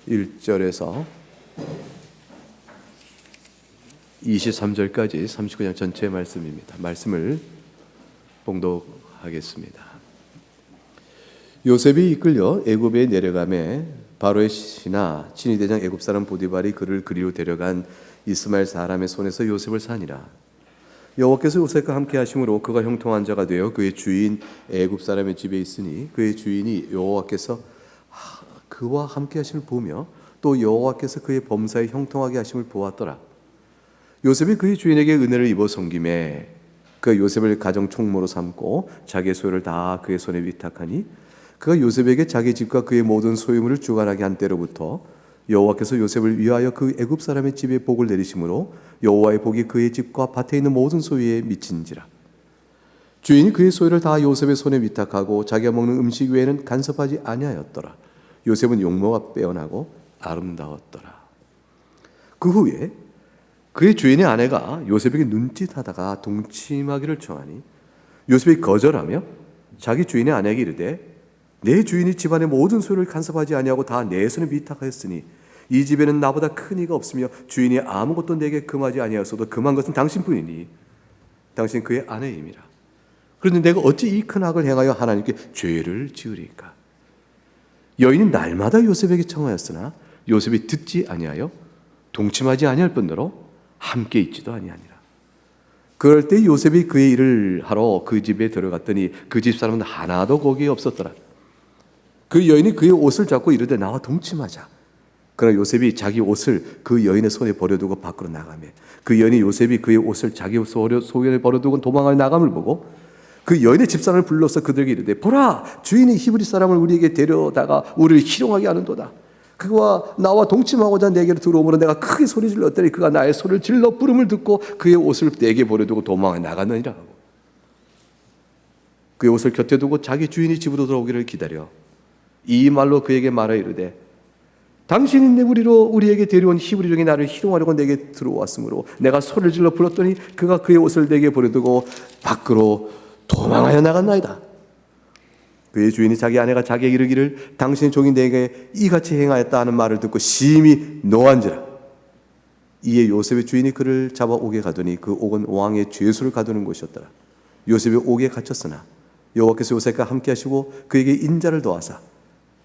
1절에서 23절까지 39장 전체 말씀입니다. 말씀을 봉독하겠습니다. 요셉이 이끌려 애굽에 내려가매 바로의 신하 친위 대장 애굽 사람 보디발이 그를 그리로 데려간 이스마엘 사람의 손에서 요셉을 산이라. 여호와께서 요셉과 함께 하심으로 그가 형통한 자가 되어 그의 주인 애굽 사람의 집에 있으니 그의 주인이 여호와께서 그와 함께 하심을 보며 또 여호와께서 그의 범사에 형통하게 하심을 보았더라. 요셉이 그의 주인에게 은혜를 입어 섬김에 그가 요셉을 가정 총무로 삼고 자기의 소유를 다 그의 손에 위탁하니 그가 요셉에게 자기 집과 그의 모든 소유물을 주관하게 한 때로부터 여호와께서 요셉을 위하여 그 애굽 사람의 집에 복을 내리심으로 여호와의 복이 그의 집과 밭에 있는 모든 소유에 미친지라. 주인이 그의 소유를 다 요셉의 손에 위탁하고 자기가 먹는 음식 외에는 간섭하지 아니하였더라. 요셉은 용모가 빼어나고 아름다웠더라. 그 후에 그의 주인의 아내가 요셉에게 눈짓하다가 동침하기를 청하니 요셉이 거절하며 자기 주인의 아내에게 이르되 내 주인이 집안의 모든 소유를 간섭하지 아니하고 다 내 손에 위탁하였으니 이 집에는 나보다 큰 이가 없으며 주인이 아무것도 내게 금하지 아니하였어도 금한 것은 당신뿐이니 당신 그의 아내임이라. 그런데 내가 어찌 이 큰 악을 행하여 하나님께 죄를 지으리까. 여인이 날마다 요셉에게 청하였으나 요셉이 듣지 아니하여 동침하지 아니할 뿐더러 함께 있지도 아니하니라. 그럴 때 요셉이 그의 일을 하러 그 집에 들어갔더니 그 집 사람은 하나도 거기에 없었더라. 그 여인이 그의 옷을 잡고 이르되 나와 동침하자. 그러나 요셉이 자기 옷을 그 여인의 손에 버려두고 밖으로 나가매 그 여인이 요셉이 그의 옷을 자기 손에 버려두고 도망하여 나감을 보고 그 여인의 집사람을 불러서 그들에게 이르되 보라, 주인이 히브리 사람을 우리에게 데려다가 우리를 희롱하게 하는도다. 그와 나와 동침하고자 내게로 들어오므로 내가 크게 소리 질렀더니 그가 나의 소리를 질러 부름을 듣고 그의 옷을 내게 버려두고 도망하여 나갔느니라 하고 그의 옷을 곁에 두고 자기 주인이 집으로 들어오기를 기다려 이 말로 그에게 말하 이르되 당신이 내 우리로 우리에게 데려온 히브리 종이 나를 희롱하려고 내게 들어왔으므로 내가 소리를 질러 불렀더니 그가 그의 옷을 내게 버려두고 밖으로 도망하여 나갔나이다. 그의 주인이 자기 아내가 자기에게 이르기를 당신의 종이 내게 이같이 행하였다 하는 말을 듣고 심히 노한지라. 이에 요셉의 주인이 그를 잡아 옥에 가두니 그 옥은 왕의 죄수를 가두는 곳이었더라. 요셉이 옥에 갇혔으나 여호와께서 요셉과 함께 하시고 그에게 인자를 더하사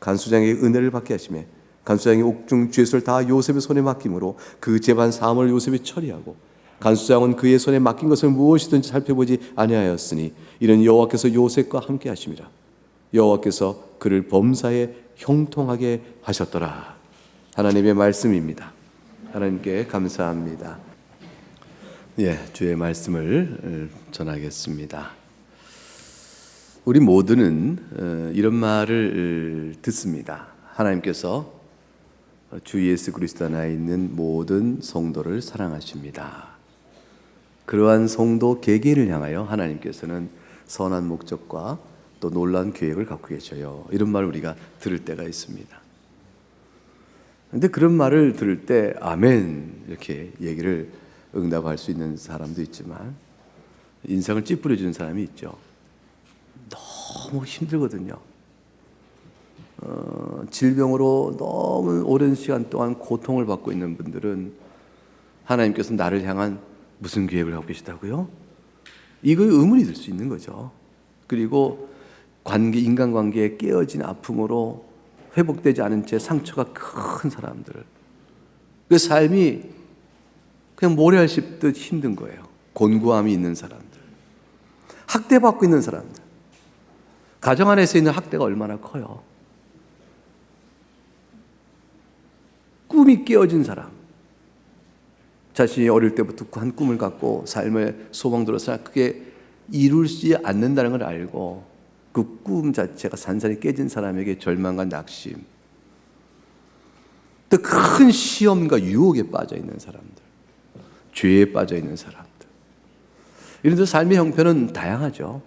간수장에게 은혜를 받게 하시매 간수장이 옥중 죄수를 다 요셉의 손에 맡김으로 그 재반 사함을 요셉이 처리하고 간수장은 그의 손에 맡긴 것을 무엇이든지 살펴보지 아니하였으니 이는 여호와께서 요셉과 함께 하심이라. 여호와께서 그를 범사에 형통하게 하셨더라. 하나님의 말씀입니다. 하나님께 감사합니다. 주의 말씀을 전하겠습니다. 우리 모두는 이런 말을 듣습니다. 하나님께서 주 예수 그리스도 안에 있는 모든 성도를 사랑하십니다. 그러한 성도 개개인을 향하여 하나님께서는 선한 목적과 또 놀라운 계획을 갖고 계셔요. 이런 말을 우리가 들을 때가 있습니다. 그런데 그런 말을 들을 때 아멘 이렇게 얘기를 응답할 수 있는 사람도 있지만 인상을 찌푸려주는 사람이 있죠. 너무 힘들거든요. 질병으로 너무 오랜 시간 동안 고통을 받고 있는 분들은 하나님께서 나를 향한 무슨 계획을 하고 계시다고요? 이거에 의문이 들 수 있는 거죠. 그리고 인간관계에 깨어진 아픔으로 회복되지 않은 채 상처가 큰 사람들, 그 삶이 그냥 모래알 씹듯 힘든 거예요. 곤고함이 있는 사람들, 학대받고 있는 사람들, 가정 안에서 있는 학대가 얼마나 커요. 꿈이 깨어진 사람, 자신이 어릴 때부터 한 꿈을 갖고 삶의 소망들어서 그게 이룰지 않는다는 걸 알고 그 꿈 자체가 산산이 깨진 사람에게 절망과 낙심, 또 큰 시험과 유혹에 빠져 있는 사람들, 죄에 빠져 있는 사람들, 이런 데 삶의 형편은 다양하죠.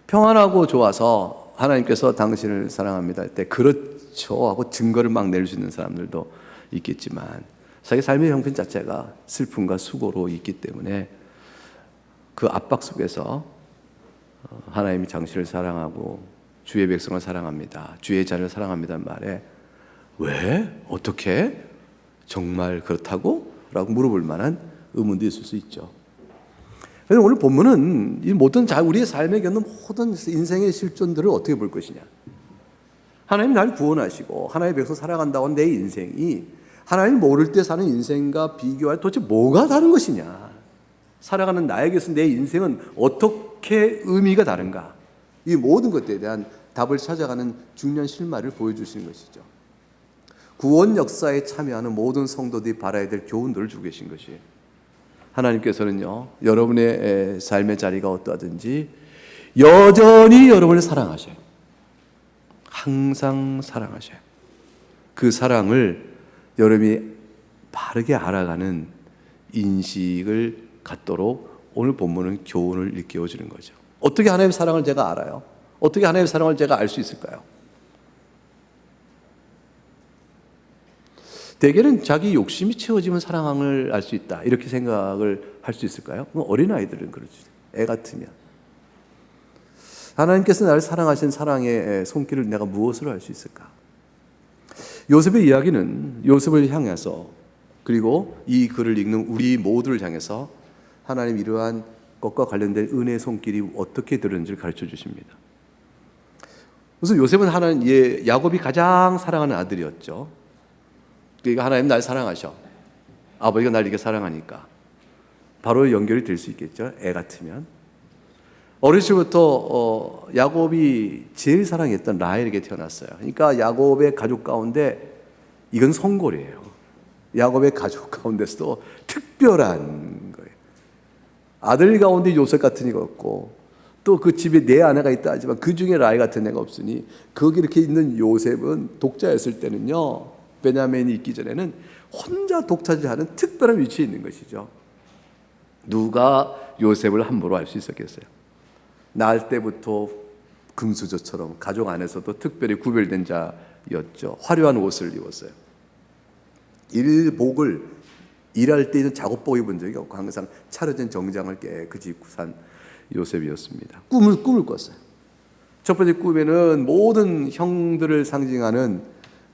평안하고 좋아서 하나님께서 당신을 사랑합니다 할 때 그렇죠 하고 증거를 막 낼 수 있는 사람들도 있겠지만 자기 삶의 형편 자체가 슬픔과 수고로 있기 때문에 그 압박 속에서 하나님이 당신을 사랑하고 주의 백성을 사랑합니다, 주의 자녀를 사랑합니다는 말에 왜? 어떻게? 정말 그렇다고? 라고 물어볼 만한 의문도 있을 수 있죠. 그래서 오늘 본문은 이 모든 우리의 삶에 겪는 모든 인생의 실존들을 어떻게 볼 것이냐. 하나님 날 구원하시고 하나님의 백성 살아간다고 내 인생이 하나님 모를 때 사는 인생과 비교할 도대체 뭐가 다른 것이냐. 살아가는 나에게서 내 인생은 어떻게 의미가 다른가. 이 모든 것들에 대한 답을 찾아가는 중요한 실마리를 보여주시는 것이죠. 구원 역사에 참여하는 모든 성도들이 바라야 될 교훈들을 주고 계신 것이에요. 하나님께서는요, 여러분의 삶의 자리가 어떠하든지 여전히 여러분을 사랑하셔요. 항상 사랑하셔요. 그 사랑을 여러분이 바르게 알아가는 인식을 갖도록 오늘 본문은 교훈을 일깨워주는 거죠. 어떻게 하나님의 사랑을 제가 알아요? 어떻게 하나님의 사랑을 제가 알 수 있을까요? 대개는 자기 욕심이 채워지면 사랑을 알 수 있다 이렇게 생각을 할 수 있을까요? 어린아이들은 그렇지. 애 같으면. 하나님께서 나를 사랑하신 사랑의 손길을 내가 무엇으로 알 수 있을까? 요셉의 이야기는 요셉을 향해서 그리고 이 글을 읽는 우리 모두를 향해서 하나님 이러한 것과 관련된 은혜의 손길이 어떻게 들었는지를 가르쳐 주십니다. 우선 요셉은 야곱이 가장 사랑하는 아들이었죠. 그러니까 하나님 날 사랑하셔. 아버지가 날 이렇게 사랑하니까 바로 연결이 될 수 있겠죠. 애 같으면. 어렸을 때부터 야곱이 제일 사랑했던 라헬에게 태어났어요. 그러니까 야곱의 가족 가운데 이건 성골이에요. 야곱의 가족 가운데서도 특별한 거예요. 아들 가운데 요셉 같은 이가 없고 또 그 집에 네 아내가 있다 하지만 그 중에 라헬 같은 애가 없으니 거기 이렇게 있는 요셉은 독자였을 때는요. 베냐민이 있기 전에는 혼자 독차지하는 특별한 위치에 있는 것이죠. 누가 요셉을 함부로 알 수 있었겠어요? 낳을 때부터 금수저처럼 가족 안에서도 특별히 구별된 자였죠. 화려한 옷을 입었어요. 일복을 일할 때는 작업복 입은 적이 없고 항상 차려진 정장을 깨끗이 입고 산 요셉이었습니다. 꿈을 꿨어요. 첫 번째 꿈에는 모든 형들을 상징하는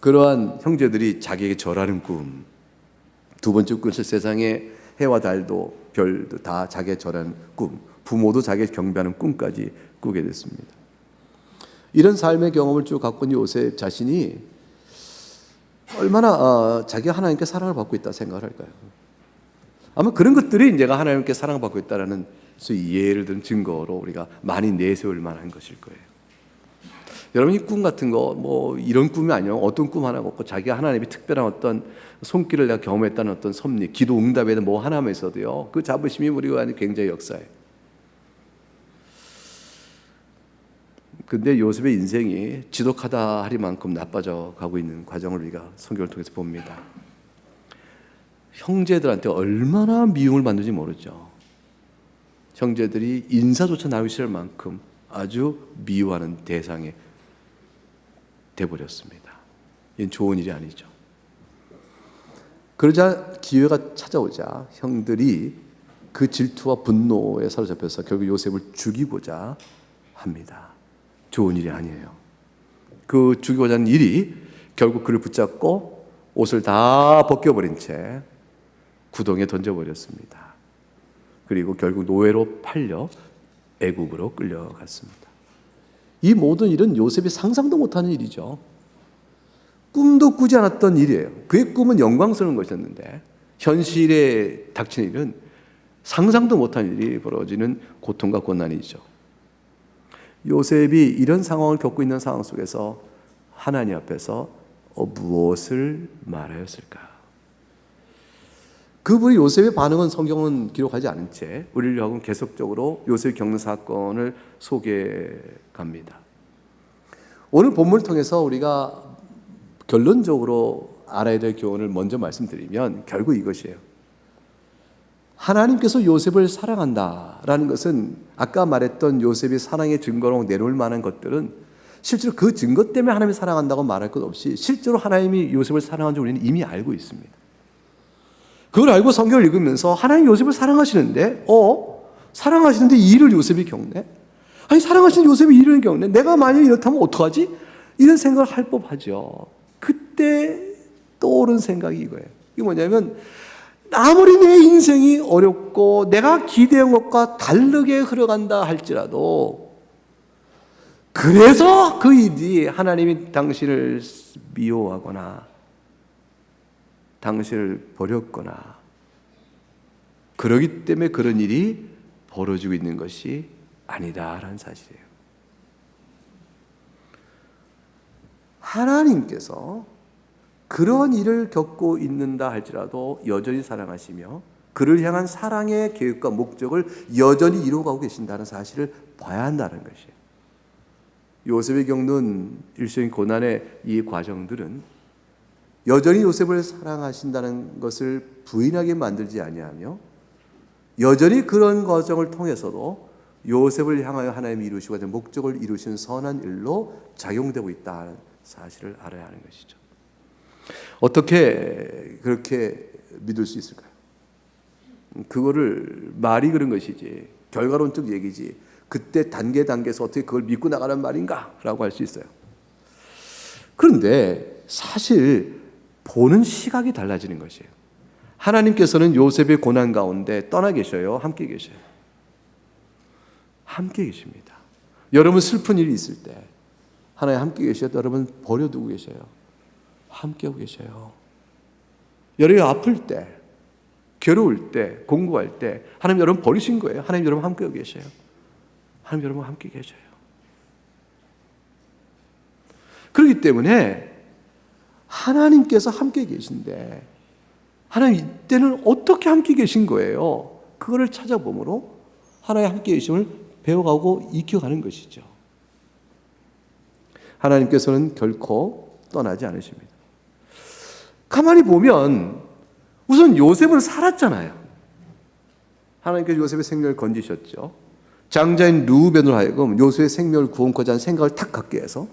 그러한 형제들이 자기에게 절하는 꿈. 두 번째 꿈은 세상의 해와 달도 별도 다 자기에게 절하는 꿈. 부모도 자기에게 경배하는 꿈까지 꾸게 됐습니다. 이런 삶의 경험을 쭉 갖고 있는 요셉 자신이 얼마나 자기가 하나님께 사랑을 받고 있다 생각을 할까요? 아마 그런 것들이 내가 하나님께 사랑을 받고 있다는 예를 든 증거로 우리가 많이 내세울 만한 것일 거예요. 여러분 이 꿈 같은 거 뭐 이런 꿈이 아니요 어떤 꿈 하나 갖고 자기가 하나님이 특별한 어떤 손길을 내가 경험했다는 어떤 섭리, 기도 응답에는 뭐 하나만 있어도요 그 자부심이 우리가 굉장히 역사예요. 근데 요셉의 인생이 지독하다 하리만큼 나빠져 가고 있는 과정을 우리가 성경을 통해서 봅니다. 형제들한테 얼마나 미움을 받는지 모르죠. 형제들이 인사조차 나오기 싫을 만큼 아주 미워하는 대상이 돼버렸습니다. 이건 좋은 일이 아니죠. 그러자 기회가 찾아오자 형들이 그 질투와 분노에 사로잡혀서 결국 요셉을 죽이고자 합니다. 좋은 일이 아니에요. 그 죽이고자 하는 일이 결국 그를 붙잡고 옷을 다 벗겨버린 채 구덩이에 던져버렸습니다. 그리고 결국 노예로 팔려 애국으로 끌려갔습니다. 이 모든 일은 요셉이 상상도 못하는 일이죠. 꿈도 꾸지 않았던 일이에요. 그의 꿈은 영광스러운 것이었는데 현실에 닥친 일은 상상도 못한 일이 벌어지는 고통과 고난이죠. 요셉이 이런 상황을 겪고 있는 상황 속에서 하나님 앞에서 무엇을 말하였을까? 그분이 요셉의 반응은 성경은 기록하지 않은 채 우리를 하고 계속적으로 요셉이 겪는 사건을 소개해 갑니다. 오늘 본문을 통해서 우리가 결론적으로 알아야 될 교훈을 먼저 말씀드리면 결국 이것이에요. 하나님께서 요셉을 사랑한다라는 것은 아까 말했던 요셉이 사랑의 증거로 내놓을 만한 것들은 실제로 그 증거 때문에 하나님이 사랑한다고 말할 것 없이 실제로 하나님이 요셉을 사랑한 줄 우리는 이미 알고 있습니다. 그걸 알고 성경을 읽으면서 하나님 요셉을 사랑하시는데 사랑하시는데 이 일을 요셉이 겪네? 아니 사랑하시는 요셉이 이 일을 겪네? 내가 만약에 이렇다면 어떡하지? 이런 생각을 할 법하죠. 그때 떠오른 생각이 이거예요. 이게 뭐냐면 아무리 내 인생이 어렵고 내가 기대한 것과 다르게 흘러간다 할지라도 그래서 그 일이 하나님이 당신을 미워하거나 당신을 버렸거나 그러기 때문에 그런 일이 벌어지고 있는 것이 아니다라는 사실이에요. 하나님께서 그런 일을 겪고 있는다 할지라도 여전히 사랑하시며 그를 향한 사랑의 계획과 목적을 여전히 이루어가고 계신다는 사실을 봐야 한다는 것이에요. 요셉이 겪는 일시적인 고난의 이 과정들은 여전히 요셉을 사랑하신다는 것을 부인하게 만들지 아니하며 여전히 그런 과정을 통해서도 요셉을 향하여 하나님이 이루시고 목적을 이루시는 선한 일로 작용되고 있다는 사실을 알아야 하는 것이죠. 어떻게 그렇게 믿을 수 있을까요? 그거를 말이 그런 것이지 결과론적 얘기지 그때 단계에서 어떻게 그걸 믿고 나가는 말인가? 라고 할 수 있어요. 그런데 사실 보는 시각이 달라지는 것이에요. 하나님께서는 요셉의 고난 가운데 떠나 계셔요? 함께 계셔요? 함께 계십니다. 여러분 슬픈 일이 있을 때 하나님 함께 계셔도 여러분 버려두고 계셔요? 함께하고 계셔요. 여러분이 아플 때, 괴로울 때, 공부할 때 하나님 여러분 버리신 거예요? 하나님 여러분 함께하고 계셔요? 하나님 여러분 함께 계셔요. 그렇기 때문에 하나님께서 함께 계신데 하나님 이때는 어떻게 함께 계신 거예요? 그거를 찾아보므로 하나님 함께 계심을 배워가고 익혀가는 것이죠. 하나님께서는 결코 떠나지 않으십니다. 가만히 보면 우선 요셉은 살았잖아요. 하나님께서 요셉의 생명을 건지셨죠. 장자인 르우벤으로 하여금 요셉의 생명을 구원코자 하는 생각을 탁 갖게 해서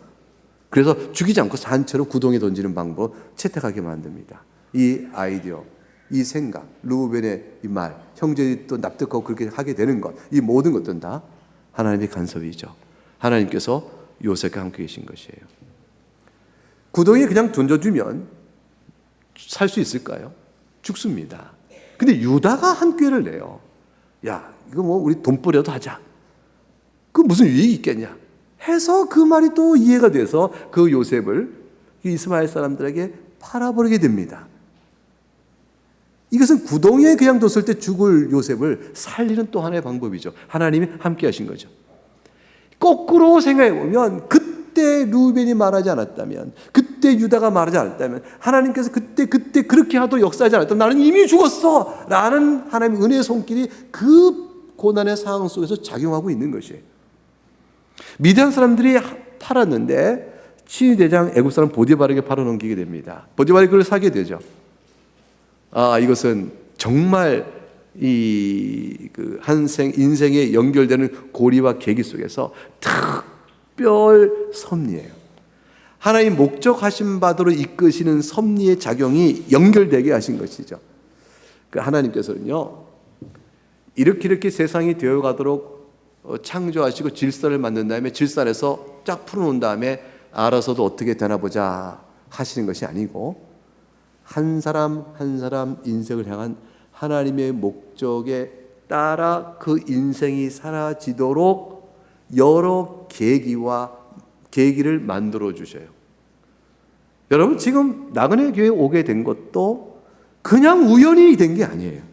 그래서 죽이지 않고 산채로 구덩이에 던지는 방법을 채택하게 만듭니다. 이 아이디어, 이 생각, 르우벤의 이 말, 형제들이 또 납득하고 그렇게 하게 되는 것, 이 모든 것들은 다 하나님의 간섭이죠. 하나님께서 요셉과 함께 계신 것이에요. 구덩이에 그냥 던져주면 살 수 있을까요? 죽습니다. 근데 유다가 한 꾀를 내요. 야, 이거 뭐 우리 돈벌이라도 하자. 그 무슨 유익이 있겠냐? 해서 그 말이 또 이해가 돼서 그 요셉을 이스마엘 사람들에게 팔아버리게 됩니다. 이것은 구덩이에 그냥 뒀을 때 죽을 요셉을 살리는 또 하나의 방법이죠. 하나님이 함께 하신 거죠. 거꾸로 생각해 보면 그때 루벤이 말하지 않았다면, 그때 유다가 말하지 않았다면, 하나님께서 그때 그렇게 하도 역사하지 않았다면 나는 이미 죽었어! 라는 하나님의 은혜의 손길이 그 고난의 상황 속에서 작용하고 있는 것이에요. 미디안 사람들이 팔았는데 친위대장 애굽 사람 보디발에게 팔아넘기게 됩니다. 보디발이 그걸 사게 되죠. 아, 이것은 정말 인생에 연결되는 고리와 계기 속에서 특별 섭리예요. 하나님 목적하신 바대로 이끄시는 섭리의 작용이 연결되게 하신 것이죠. 그 하나님께서는요, 이렇게 세상이 되어가도록 창조하시고 질서를 만든 다음에 질서에서 쫙 풀어놓은 다음에 알아서도 어떻게 되나 보자 하시는 것이 아니고 한 사람 한 사람 인생을 향한 하나님의 목적에 따라 그 인생이 사라지도록 여러 계기를 만들어 주셔요. 여러분 지금 나그네 교회에 오게 된 것도 그냥 우연히 된 게 아니에요.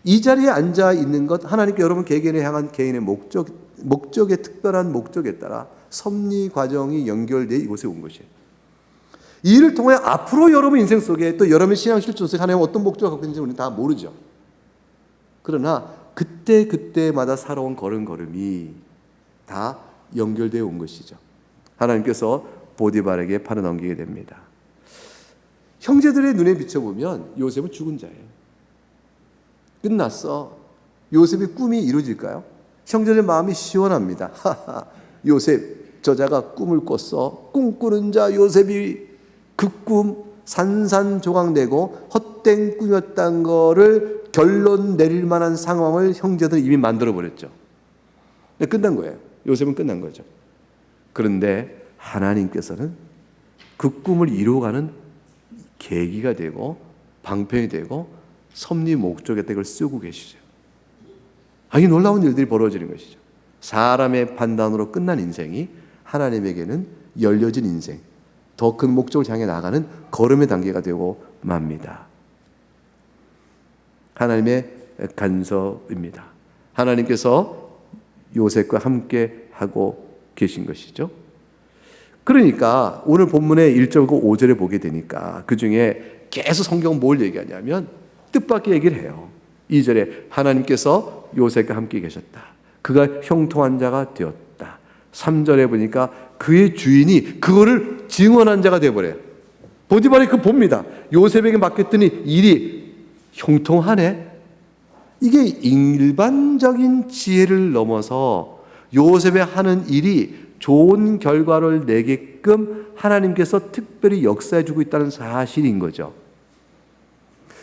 이 자리에 앉아 있는 것 하나님께 여러분 개개인을 향한 개인의 목적의 특별한 목적에 따라 섭리 과정이 연결되어 이곳에 온 것이에요. 이 일을 통해 앞으로 여러분 인생 속에 또 여러분의 신앙 실천 속에 하나님 어떤 목적을 갖고 있는지 우리는 다 모르죠. 그러나 그때마다 살아온 걸음걸음이 다 연결되어 온 것이죠. 하나님께서 보디발에게 팔아넘기게 됩니다. 형제들의 눈에 비춰보면 요셉은 죽은 자예요. 끝났어. 요셉의 꿈이 이루어질까요? 형제들 마음이 시원합니다. 요셉 저자가 꿈을 꿨어. 꿈꾸는 자 요셉이 그 꿈 산산조각내고 헛된 꿈이었다는 거를 결론 내릴 만한 상황을 형제들이 이미 만들어버렸죠. 끝난 거예요. 요셉은 끝난 거죠. 그런데 하나님께서는 그 꿈을 이루어가는 계기가 되고 방편이 되고 섭리 목적에 그걸 쓰고 계시죠. 아니 놀라운 일들이 벌어지는 것이죠. 사람의 판단으로 끝난 인생이 하나님에게는 열려진 인생, 더 큰 목적을 향해 나가는 걸음의 단계가 되고 맙니다. 하나님의 간섭입니다. 하나님께서 요셉과 함께 하고 계신 것이죠. 그러니까 오늘 본문의 1절과 5절에 보게 되니까 그 중에 계속 성경은 뭘 얘기하냐면 뜻밖의 얘기를 해요. 2절에 하나님께서 요셉과 함께 계셨다. 그가 형통한 자가 되었다. 3절에 보니까 그의 주인이 그거를 증언한 자가 되어버려요. 보디발이 그 봅니다. 요셉에게 맡겼더니 일이 형통하네. 이게 일반적인 지혜를 넘어서 요셉의 하는 일이 좋은 결과를 내게끔 하나님께서 특별히 역사해 주고 있다는 사실인 거죠.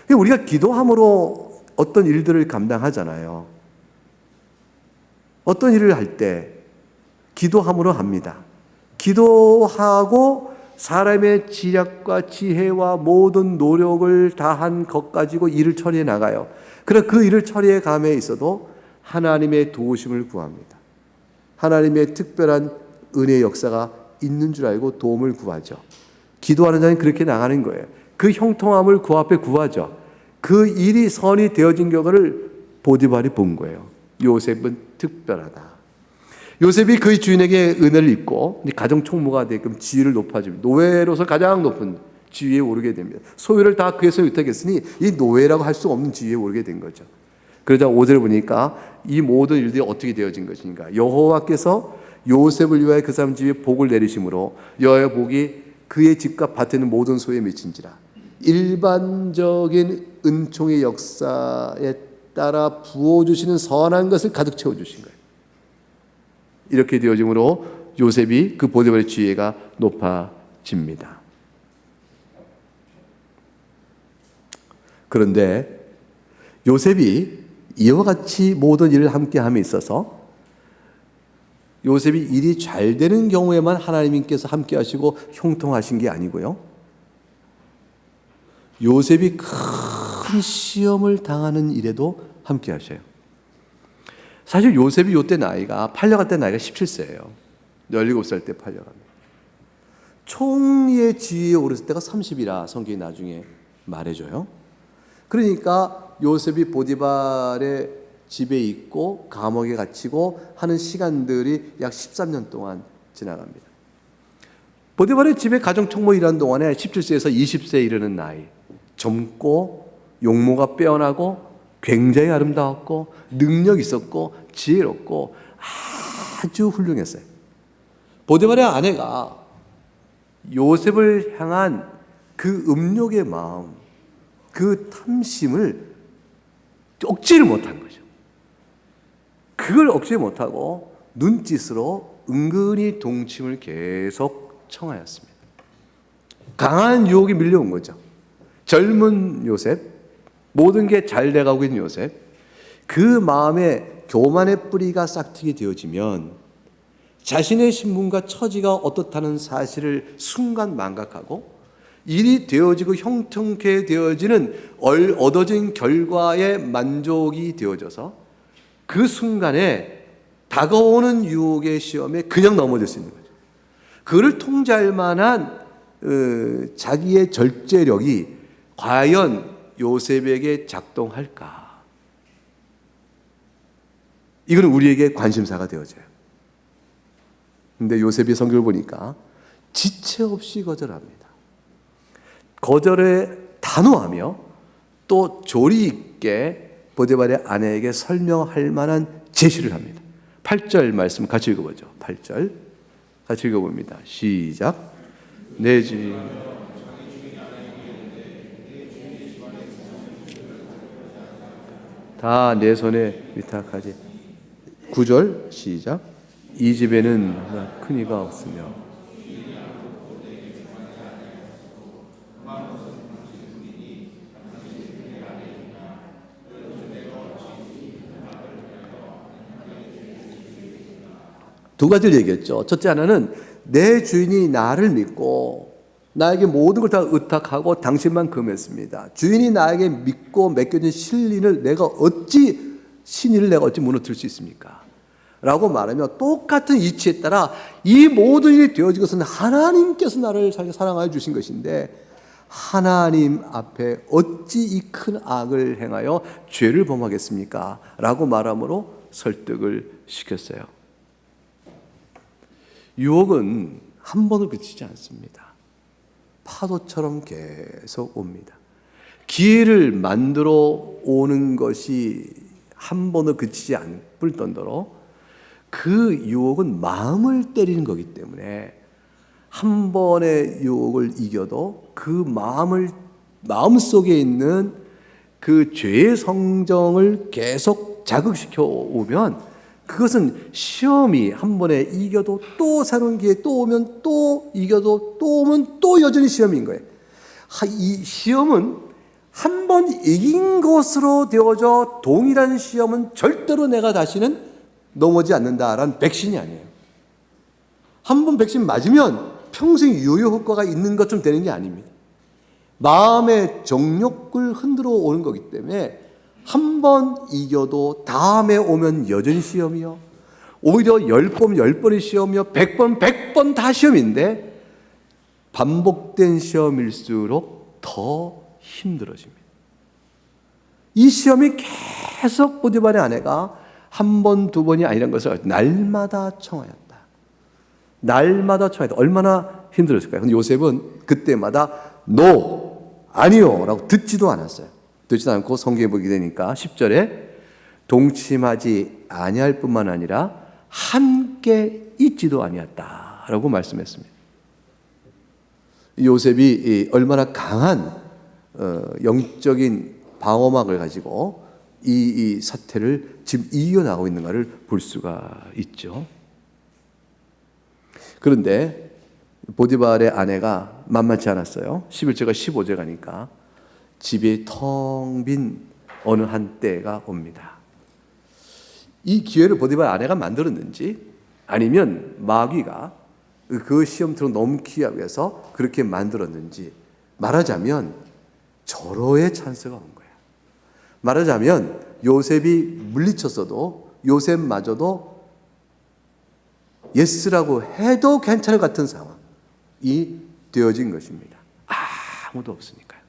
우리가 기도함으로 어떤 일들을 감당하잖아요. 어떤 일을 할 때 기도함으로 합니다. 기도하고 사람의 지략과 지혜와 모든 노력을 다한 것 가지고 일을 처리해 나가요. 그러나 그 일을 처리해 감에 있어도 하나님의 도우심을 구합니다. 하나님의 특별한 은혜의 역사가 있는 줄 알고 도움을 구하죠. 기도하는 자는 그렇게 나가는 거예요. 그 형통함을 그 앞에 구하죠. 그 일이 선이 되어진 결과를 보디발이 본 거예요. 요셉은 특별하다. 요셉이 그의 주인에게 은혜를 입고 가정 총무가 되게끔 지위를 높아집니다. 노예로서 가장 높은 지위에 오르게 됩니다. 소유를 다 그에서 유탁했으니 이 노예라고 할 수 없는 지위에 오르게 된 거죠. 그러자 5절을 보니까 이 모든 일들이 어떻게 되어진 것인가. 여호와께서 요셉을 위하여 그 사람 집에 복을 내리심으로 여호와의 복이 그의 집과 밭에 있는 모든 소유에 미친지라. 일반적인 은총의 역사에 따라 부어주시는 선한 것을 가득 채워주신 거예요. 이렇게 되어짐으로 요셉이 그 보디발의 지위가 높아집니다. 그런데 요셉이 이와 같이 모든 일을 함께함에 있어서 요셉이 일이 잘 되는 경우에만 하나님께서 함께 하시고 형통하신 게 아니고요. 요셉이 큰 시험을 당하는 일에도 함께 하셔요. 사실 요셉이 요때 나이가 팔려갈 때 나이가 17세예요. 17살 때 팔려갑니다. 총리의 지위에 오르실 때가 30이라 성경이 나중에 말해줘요. 그러니까 요셉이 보디발의 집에 있고 감옥에 갇히고 하는 시간들이 약 13년 동안 지나갑니다. 보디발의 집에 가정총무 일하는 동안에 17세에서 20세에 이르는 나이, 젊고 용모가 빼어나고 굉장히 아름다웠고 능력 있었고 지혜롭고 아주 훌륭했어요. 보디발의 아내가 요셉을 향한 그 음욕의 마음, 그 탐심을 억지를 못한 거죠. 그걸 억지 못하고 눈짓으로 은근히 동침을 계속 청하였습니다. 강한 유혹이 밀려온 거죠. 젊은 요셉, 모든 게 잘 돼가고 있는 요셉, 그 마음에 교만의 뿌리가 싹트게 되어지면 자신의 신분과 처지가 어떻다는 사실을 순간 망각하고 일이 되어지고 형통케 되어지는 얻어진 결과에 만족이 되어져서 그 순간에 다가오는 유혹의 시험에 그냥 넘어질 수 있는 거죠. 그를 통제할 만한 자기의 절제력이 과연 요셉에게 작동할까? 이건 우리에게 관심사가 되어져요. 근데 요셉이 성경을 보니까 지체 없이 거절합니다. 거절에 단호하며 또 조리 있게 보디발의 아내에게 설명할 만한 제시를 합니다. 8절 말씀 같이 읽어보죠. 8절 같이 읽어봅니다. 시작. 내 주인 다 내 손에 위탁하지. 9절 시작. 이 집에는 큰 이가 없으며 두 가지를 얘기했죠. 첫째 하나는 내 주인이 나를 믿고 나에게 모든 걸 다 의탁하고 당신만 금했습니다. 주인이 나에게 믿고 맡겨진 신리를 내가 어찌 무너뜨릴 수 있습니까? 라고 말하며 똑같은 이치에 따라 이 모든 일이 되어진 것은 하나님께서 나를 사랑하여 주신 것인데 하나님 앞에 어찌 이 큰 악을 행하여 죄를 범하겠습니까? 라고 말함으로 설득을 시켰어요. 유혹은 한 번으로 그치지 않습니다. 파도처럼 계속 옵니다. 기회를 만들어 오는 것이 한 번으로 그치지 않을 뿐더러 그 유혹은 마음을 때리는 거기 때문에 한 번의 유혹을 이겨도 그 마음 속에 있는 그 죄의 성정을 계속 자극시켜 오면 그것은 시험이 한 번에 이겨도 또 새로운 기회 또 오면 또 이겨도 또 오면 또 여전히 시험인 거예요. 이 시험은 한 번 이긴 것으로 되어져 동일한 시험은 절대로 내가 다시는 넘어지 않는다라는 백신이 아니에요. 한 번 백신 맞으면 평생 유효 효과가 있는 것좀 되는 게 아닙니다. 마음의 정욕을 흔들어 오는 거기 때문에 한 번 이겨도 다음에 오면 여전히 시험이요. 오히려 10번, 10번의 시험이요. 100번, 100번 다 시험인데 반복된 시험일수록 더 힘들어집니다. 이 시험이 계속 보디발의 아내가 한 번, 두 번이 아니란 것을 날마다 청하였다. 날마다 청하였다. 얼마나 힘들었을까요? 근데 요셉은 그때마다 노, 아니요 라고 듣지도 않았어요. 듣지도 않고 성경에 보게 되니까 10절에 동침하지 아니할 뿐만 아니라 함께 있지도 아니었다라고 말씀했습니다. 요셉이 얼마나 강한 영적인 방어막을 가지고 이 사태를 지금 이겨나가고 있는가를 볼 수가 있죠. 그런데 보디발의 아내가 만만치 않았어요. 11절과 15절 가니까 집이 텅 빈 어느 한 때가 옵니다. 이 기회를 보디발 아내가 만들었는지 아니면 마귀가 그 시험처럼 넘기기 위해서 그렇게 만들었는지 말하자면 절호의 찬스가 온 거예요. 말하자면 요셉이 물리쳤어도 요셉마저도 예스라고 해도 괜찮을 것 같은 상황이 되어진 것입니다. 아무도 없으니까요.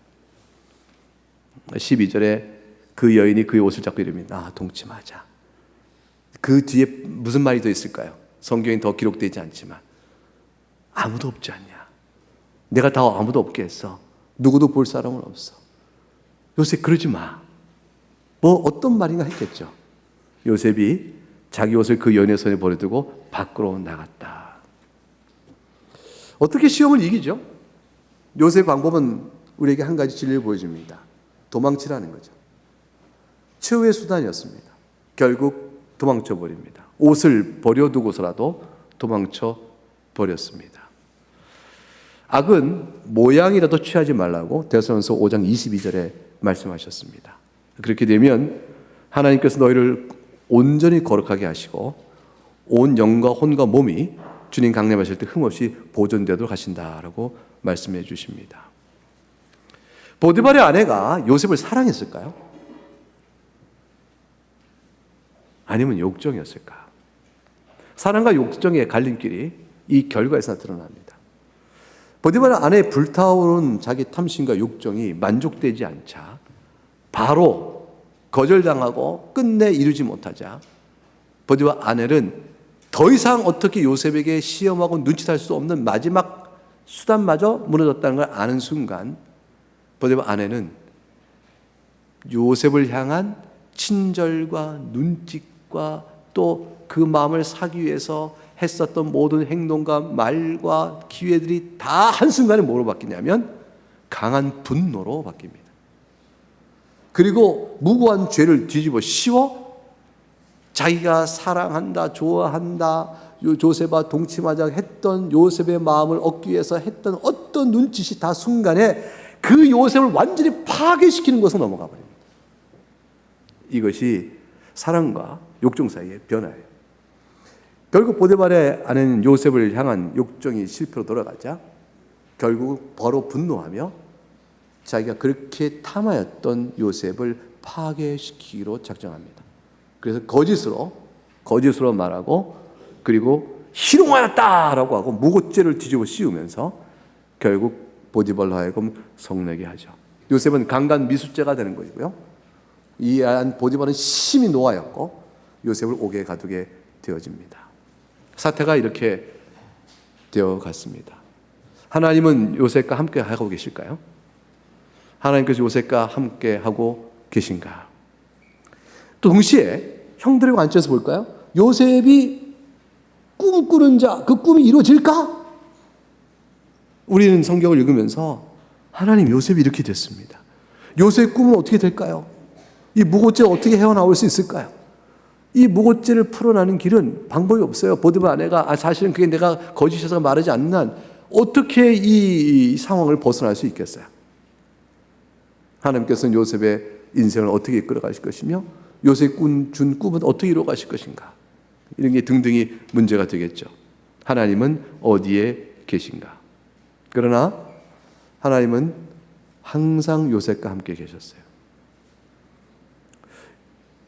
12절에 그 여인이 그의 옷을 잡고 이릅니다. 동침하자. 그 뒤에 무슨 말이 더 있을까요? 성경에 더 기록되지 않지만 아무도 없지 않냐. 내가 다 아무도 없게 했어. 누구도 볼 사람은 없어. 요셉 그러지 마. 뭐 어떤 말인가 했겠죠. 요셉이 자기 옷을 그 여인의 손에 버려두고 밖으로 나갔다. 어떻게 시험을 이기죠? 요셉의 방법은 우리에게 한 가지 진리를 보여줍니다. 도망치라는 거죠. 최후의 수단이었습니다. 결국 도망쳐 버립니다. 옷을 버려두고서라도 도망쳐 버렸습니다. 악은 모양이라도 취하지 말라고 데살로니가서 5장 22절에 말씀하셨습니다. 그렇게 되면 하나님께서 너희를 온전히 거룩하게 하시고 온 영과 혼과 몸이 주님 강림하실 때 흠없이 보존되도록 하신다라고 말씀해 주십니다. 보디발의 아내가 요셉을 사랑했을까요? 아니면 욕정이었을까? 사랑과 욕정의 갈림길이 이 결과에서 드러납니다. 보디발의 아내의 불타오른 자기 탐심과 욕정이 만족되지 않자 바로 거절당하고 끝내 이루지 못하자 보디발 아내는 더 이상 어떻게 요셉에게 시험하고 눈치살 수 없는 마지막 수단마저 무너졌다는 걸 아는 순간 보디발 아내는 요셉을 향한 친절과 눈짓과 또 그 마음을 사기 위해서 했었던 모든 행동과 말과 기회들이 다 한순간에 뭐로 바뀌냐면 강한 분노로 바뀝니다. 그리고 무고한 죄를 뒤집어 씌워 자기가 사랑한다, 좋아한다, 요셉과 동침하자 했던 요셉의 마음을 얻기 위해서 했던 어떤 눈짓이 다 순간에 그 요셉을 완전히 파괴시키는 것으로 넘어가 버립니다. 이것이 사랑과 욕정 사이의 변화예요. 결국 보디발의 아내는 요셉을 향한 욕정이 실패로 돌아가자 결국 바로 분노하며 자기가 그렇게 탐하였던 요셉을 파괴시키기로 작정합니다. 그래서 거짓으로 말하고, 그리고 희롱하였다라고 하고 무고죄를 뒤집어 씌우면서 결국 보디발로 하여금 성내게 하죠. 요셉은 강간 미수죄가 되는 것이고요. 이안 보디발은 심히 노하였고 요셉을 옥에 가두게 되어집니다. 사태가 이렇게 되어갔습니다. 하나님은 요셉과 함께 하고 계실까요? 하나님께서 요셉과 함께 하고 계신가? 또 동시에 형들의 관점에서 볼까요? 요셉이 꿈 꾸는 자, 그 꿈이 이루어질까? 우리는 성경을 읽으면서 하나님, 요셉이 이렇게 됐습니다. 요셉의 꿈은 어떻게 될까요? 이 무고죄를 어떻게 헤어나올 수 있을까요? 이 무고죄를 풀어나는 길은 방법이 없어요. 보디발 아내가 사실은 그게 내가 거짓해서 말하지 않는 한 어떻게 이 상황을 벗어날 수 있겠어요? 하나님께서는 요셉의 인생을 어떻게 이끌어가실 것이며 요셉이 준 꿈은 어떻게 이루어가실 것인가? 이런 게 등등이 문제가 되겠죠. 하나님은 어디에 계신가? 그러나 하나님은 항상 요셉과 함께 계셨어요.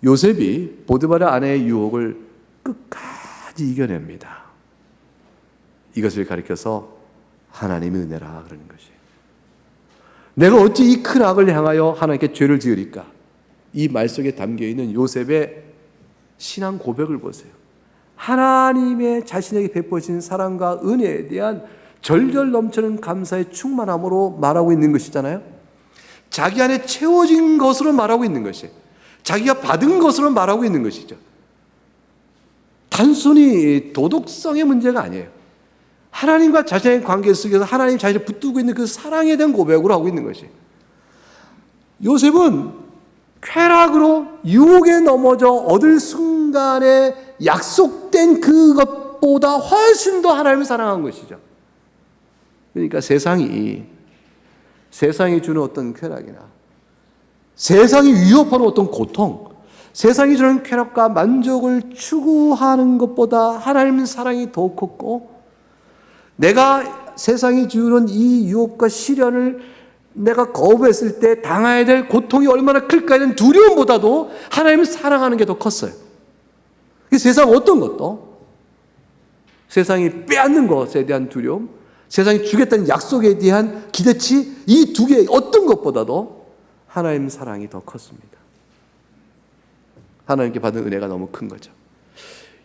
요셉이 보디발의 아내의 유혹을 끝까지 이겨냅니다. 이것을 가리켜서 하나님의 은혜라 그러는 것이에요. 내가 어찌 이 큰 악을 향하여 하나님께 죄를 지으리까? 이 말 속에 담겨있는 요셉의 신앙 고백을 보세요. 하나님의 자신에게 베푸신 사랑과 은혜에 대한 절절 넘치는 감사의 충만함으로 말하고 있는 것이잖아요. 자기 안에 채워진 것으로 말하고 있는 것이에요. 자기가 받은 것으로 말하고 있는 것이죠. 단순히 도덕성의 문제가 아니에요. 하나님과 자신의 관계 속에서 하나님 자신을 붙들고 있는 그 사랑에 대한 고백으로 하고 있는 것이에요. 요셉은 쾌락으로 유혹에 넘어져 얻을 순간에 약속된 그것보다 훨씬 더 하나님을 사랑한 것이죠. 그러니까 세상이 주는 어떤 쾌락이나 세상이 위협하는 어떤 고통, 세상이 주는 쾌락과 만족을 추구하는 것보다 하나님의 사랑이 더 컸고, 내가 세상이 주는 이 유혹과 시련을 내가 거부했을 때 당해야 될 고통이 얼마나 클까에 대한 두려움보다도 하나님을 사랑하는 게 더 컸어요. 세상 어떤 것도 세상이 빼앗는 것에 대한 두려움, 세상이 주겠다는 약속에 대한 기대치, 이 두 개 어떤 것보다도 하나님 사랑이 더 컸습니다. 하나님께 받은 은혜가 너무 큰 거죠.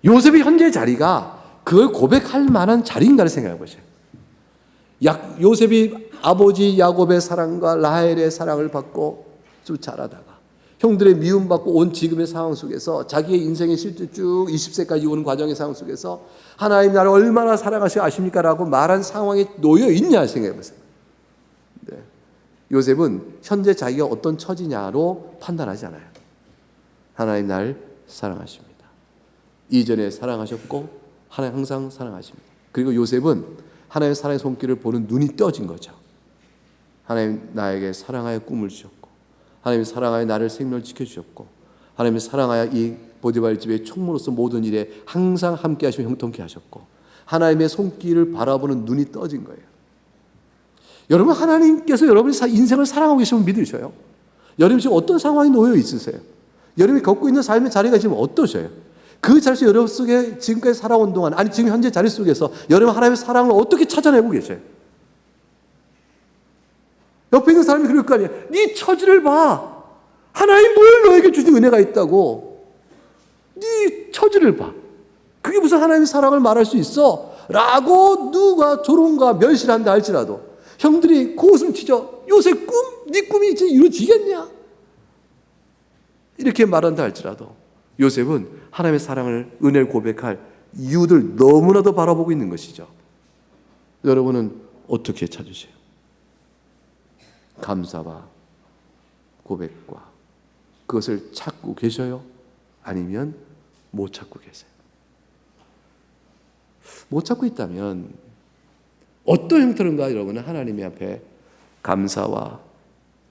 요셉의 현재 자리가 그걸 고백할 만한 자리인가를 생각해 보세요. 요셉이 아버지 야곱의 사랑과 라헬의 사랑을 받고 쭉 자라다가 형들의 미움받고 온 지금의 상황 속에서 자기의 인생의 실제 쭉 20세까지 오는 과정의 상황 속에서 하나님 나를 얼마나 사랑하시고 아십니까? 라고 말한 상황에 놓여 있냐 생각해 보세요. 네. 요셉은 현재 자기가 어떤 처지냐로 판단하지 않아요. 하나님 나를 사랑하십니다. 이전에 사랑하셨고 하나님 항상 사랑하십니다. 그리고 요셉은 하나님의 사랑의 손길을 보는 눈이 떠진 거죠. 하나님 나에게 사랑하여 꿈을 주셨고 하나님이 사랑하여 나를 생명을 지켜주셨고 하나님이 사랑하여 이 보디발 집의 총무로서 모든 일에 항상 함께 하시며 형통케 하셨고 하나님의 손길을 바라보는 눈이 떠진 거예요. 여러분, 하나님께서 여러분의 인생을 사랑하고 계시면 믿으셔요? 여러분 지금 어떤 상황에 놓여 있으세요? 여러분이 겪고 있는 삶의 자리가 지금 어떠셔요? 그 자리에서 여러분 속에 지금까지 살아온 동안, 아니 지금 현재 자리 속에서 여러분 하나님의 사랑을 어떻게 찾아내고 계셔요? 옆에 있는 사람이 그럴 거 아니에요. 네 처지를 봐. 하나님 뭘 너에게 주신 은혜가 있다고. 네 처지를 봐. 그게 무슨 하나님의 사랑을 말할 수 있어? 라고 누가 조롱과 멸시한다 할지라도 형들이 고웃음 치죠. 요새 네 꿈이 이제 이루어지겠냐? 이렇게 말한다 할지라도 요셉은 하나님의 사랑을, 은혜를 고백할 이유들 너무나도 바라보고 있는 것이죠. 여러분은 어떻게 찾으세요? 감사와 고백과 그것을 찾고 계셔요? 아니면 못 찾고 계세요? 못 찾고 있다면 어떤 형태로인가 여러분은 하나님의 앞에 감사와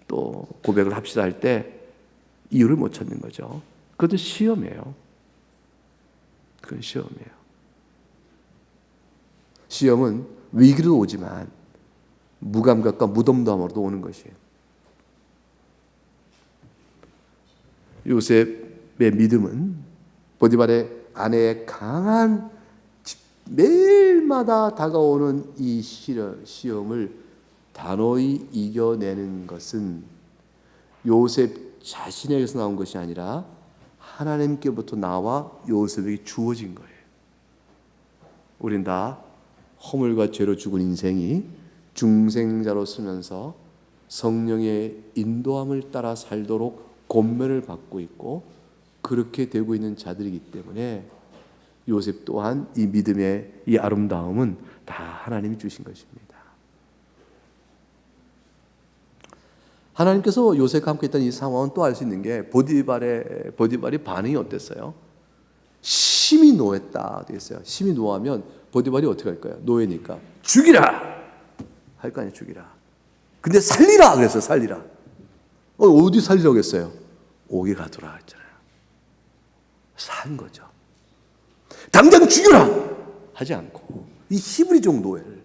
또 고백을 합시다 할 때 이유를 못 찾는 거죠. 그것도 시험이에요. 그건 시험이에요. 시험은 위기도 오지만 무감각과 무덤덤으로도 오는 것이에요. 요셉의 믿음은 보디발의 아내의 강한 매일마다 다가오는 이 시험을 단호히 이겨내는 것은 요셉 자신에게서 나온 것이 아니라 하나님께부터 나와 요셉에게 주어진 거예요. 우린 다 허물과 죄로 죽은 인생이 중생자로 쓰면서 성령의 인도함을 따라 살도록 권면을 받고 있고 그렇게 되고 있는 자들이기 때문에 요셉 또한 이 믿음의 이 아름다움은 다 하나님이 주신 것입니다. 하나님께서 요셉과 함께 있던 이 상황은 또 알 수 있는 게 보디발이 반응이 어땠어요? 심히 노했다 되어 있어요. 심히 노하면 보디발이 어떻게 할까요? 노예니까 죽이라 할 거 아니에요. 죽이라. 근데 살리라 그랬어요. 살리라. 어디 살리라고 했어요? 옥에 가두라 했잖아요. 산 거죠. 당장 죽여라 하지 않고 이 히브리족 노예를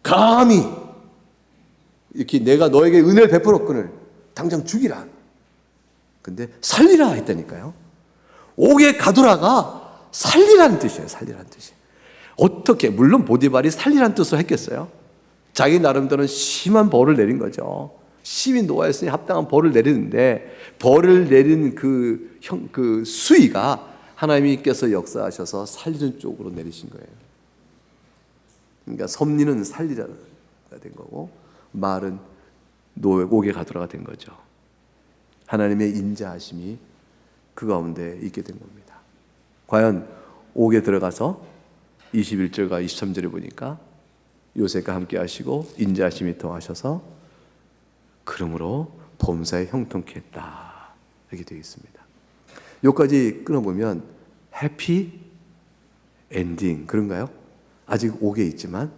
감히 이렇게 내가 너에게 은혜를 베풀었거늘 당장 죽이라. 근데 살리라 했다니까요. 옥에 가두라가 살리라는 뜻이에요. 살리라는 뜻이. 어떻게 물론 보디발이 살리라는 뜻으로 했겠어요. 자기 나름대로는 심한 벌을 내린 거죠. 심히 노하였으니 합당한 벌을 내리는데 벌을 내린 그 수위가 하나님께서 역사하셔서 살리는 쪽으로 내리신 거예요. 그러니까 섭리는 살리라가 된 거고 말은 옥에 가두라가 된 거죠. 하나님의 인자하심이 그 가운데 있게 된 겁니다. 과연 옥에 들어가서 21절과 23절에 보니까 요셉과 함께 하시고 인자하심이 더하셔서 그러므로 범사에 형통케 했다 이렇게 되어 있습니다. 여기까지 끊어보면 해피 엔딩 그런가요? 아직 옥에 있지만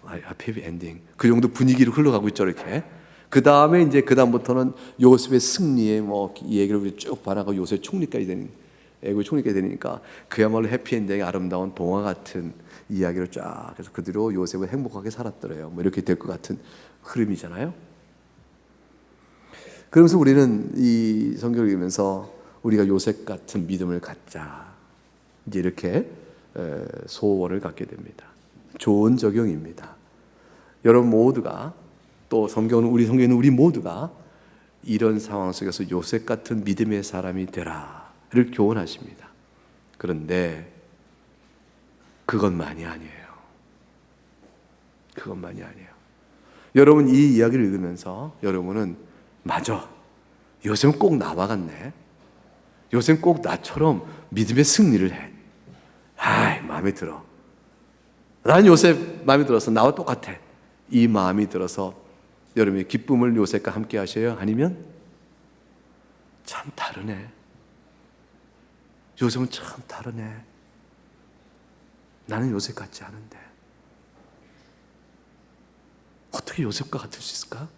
해피 엔딩 그 정도 분위기로 흘러가고 있죠. 이렇게 그 다음에 이제 그 다음부터는 요셉의 승리에 이 얘기를 쭉 바라고 요셉 총리까지 되는 애국 총리까지 되니까 그야말로 해피 엔딩의 아름다운 동화 같은 이야기를 쫙 해서 그 뒤로 요셉은 행복하게 살았더래요. 뭐 이렇게 될 것 같은 흐름이잖아요. 그러면서 우리는 이 성경을 읽으면서 우리가 요셉 같은 믿음을 갖자 이제 이렇게 소원을 갖게 됩니다. 좋은 적용입니다. 여러분 모두가 또 우리 성경에는 우리 모두가 이런 상황 속에서 요셉 같은 믿음의 사람이 되라를 교훈하십니다. 그런데 그것만이 아니에요. 그것만이 아니에요. 여러분 이 이야기를 읽으면서 여러분은 맞아. 요셉은 꼭 나와 같네. 요셉은 꼭 나처럼 믿음의 승리를 해. 마음에 들어. 난 요셉 마음에 들어서 나와 똑같아. 이 마음이 들어서 여러분의 기쁨을 요셉과 함께 하셔요? 아니면 참 다르네. 요셉은 참 다르네. 나는 요셉 같지 않은데. 어떻게 요셉과 같을 수 있을까?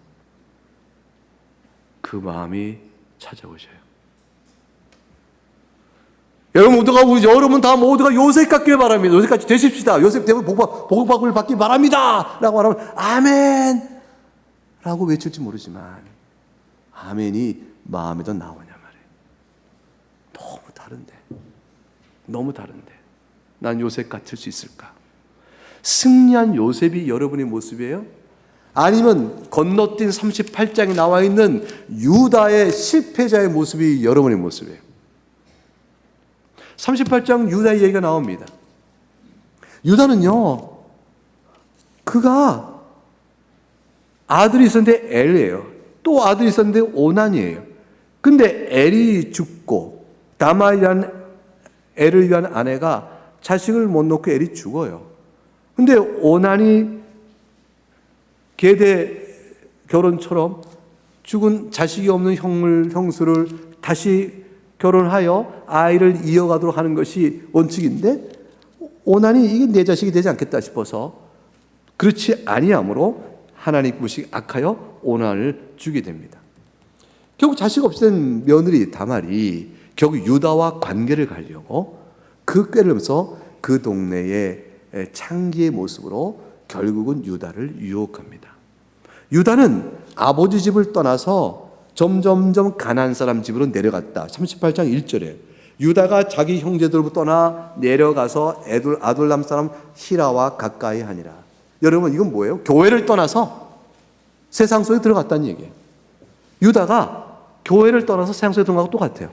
그 마음이 찾아오셔요. 여러분 모두가 요셉 같길 바랍니다. 요셉 같이 되십시다. 요셉 되면 복을 받길 바랍니다. 라고 하면 아멘 라고 외칠지 모르지만 아멘이 마음에도 나오냐 말이에요. 너무 다른데 난 요셉 같을 수 있을까? 승리한 요셉이 여러분의 모습이에요? 아니면 건너뛴 38장에 나와 있는 유다의 실패자의 모습이 여러분의 모습이에요? 38장 유다의 얘기가 나옵니다. 유다는요, 그가 아들이 있었는데 엘이에요. 또 아들이 있었는데 오난이에요. 근데 엘이 죽고 다말이라는 엘을 위한 아내가 자식을 못 놓고 엘이 죽어요. 근데 오난이 계대 결혼처럼 죽은 자식이 없는 형수를 다시 결혼하여 아이를 이어가도록 하는 것이 원칙인데 오난이 이게 내 자식이 되지 않겠다 싶어서 그렇지 아니하므로 하나님 보시기 악하여 오난을 주게 됩니다. 결국 자식 없이 된 며느리 다말이 결국 유다와 관계를 가려고 그 꾀를 하면서 그 동네의 창기의 모습으로 결국은 유다를 유혹합니다. 유다는 아버지 집을 떠나서 점점점 가나안 사람 집으로 내려갔다. 38장 1절에 유다가 자기 형제들부터 떠나 내려가서 아둘람 사람 히라와 가까이 하니라. 여러분, 이건 뭐예요? 교회를 떠나서 세상 속에 들어갔다는 얘기예요. 유다가 교회를 떠나서 세상 속에 들어간 것과 똑같아요.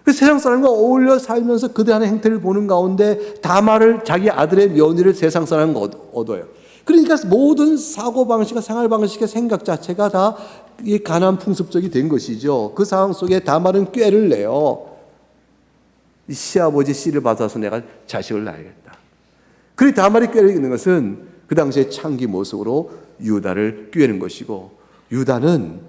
세상 사람과 어울려 살면서 그들의 행태를 보는 가운데 다말을, 자기 아들의 며느리를 세상 사람과 얻어요. 그러니까 모든 사고방식과 생활방식의 생각 자체가 다 이 가나안 풍습적이 된 것이죠. 그 상황 속에 다말은 꾀를 내요. 시아버지 씨를 받아서 내가 자식을 낳아야겠다. 그리 다말이 꾀를 내는 것은 그 당시에 창기 모습으로 유다를 꾀는 것이고, 유다는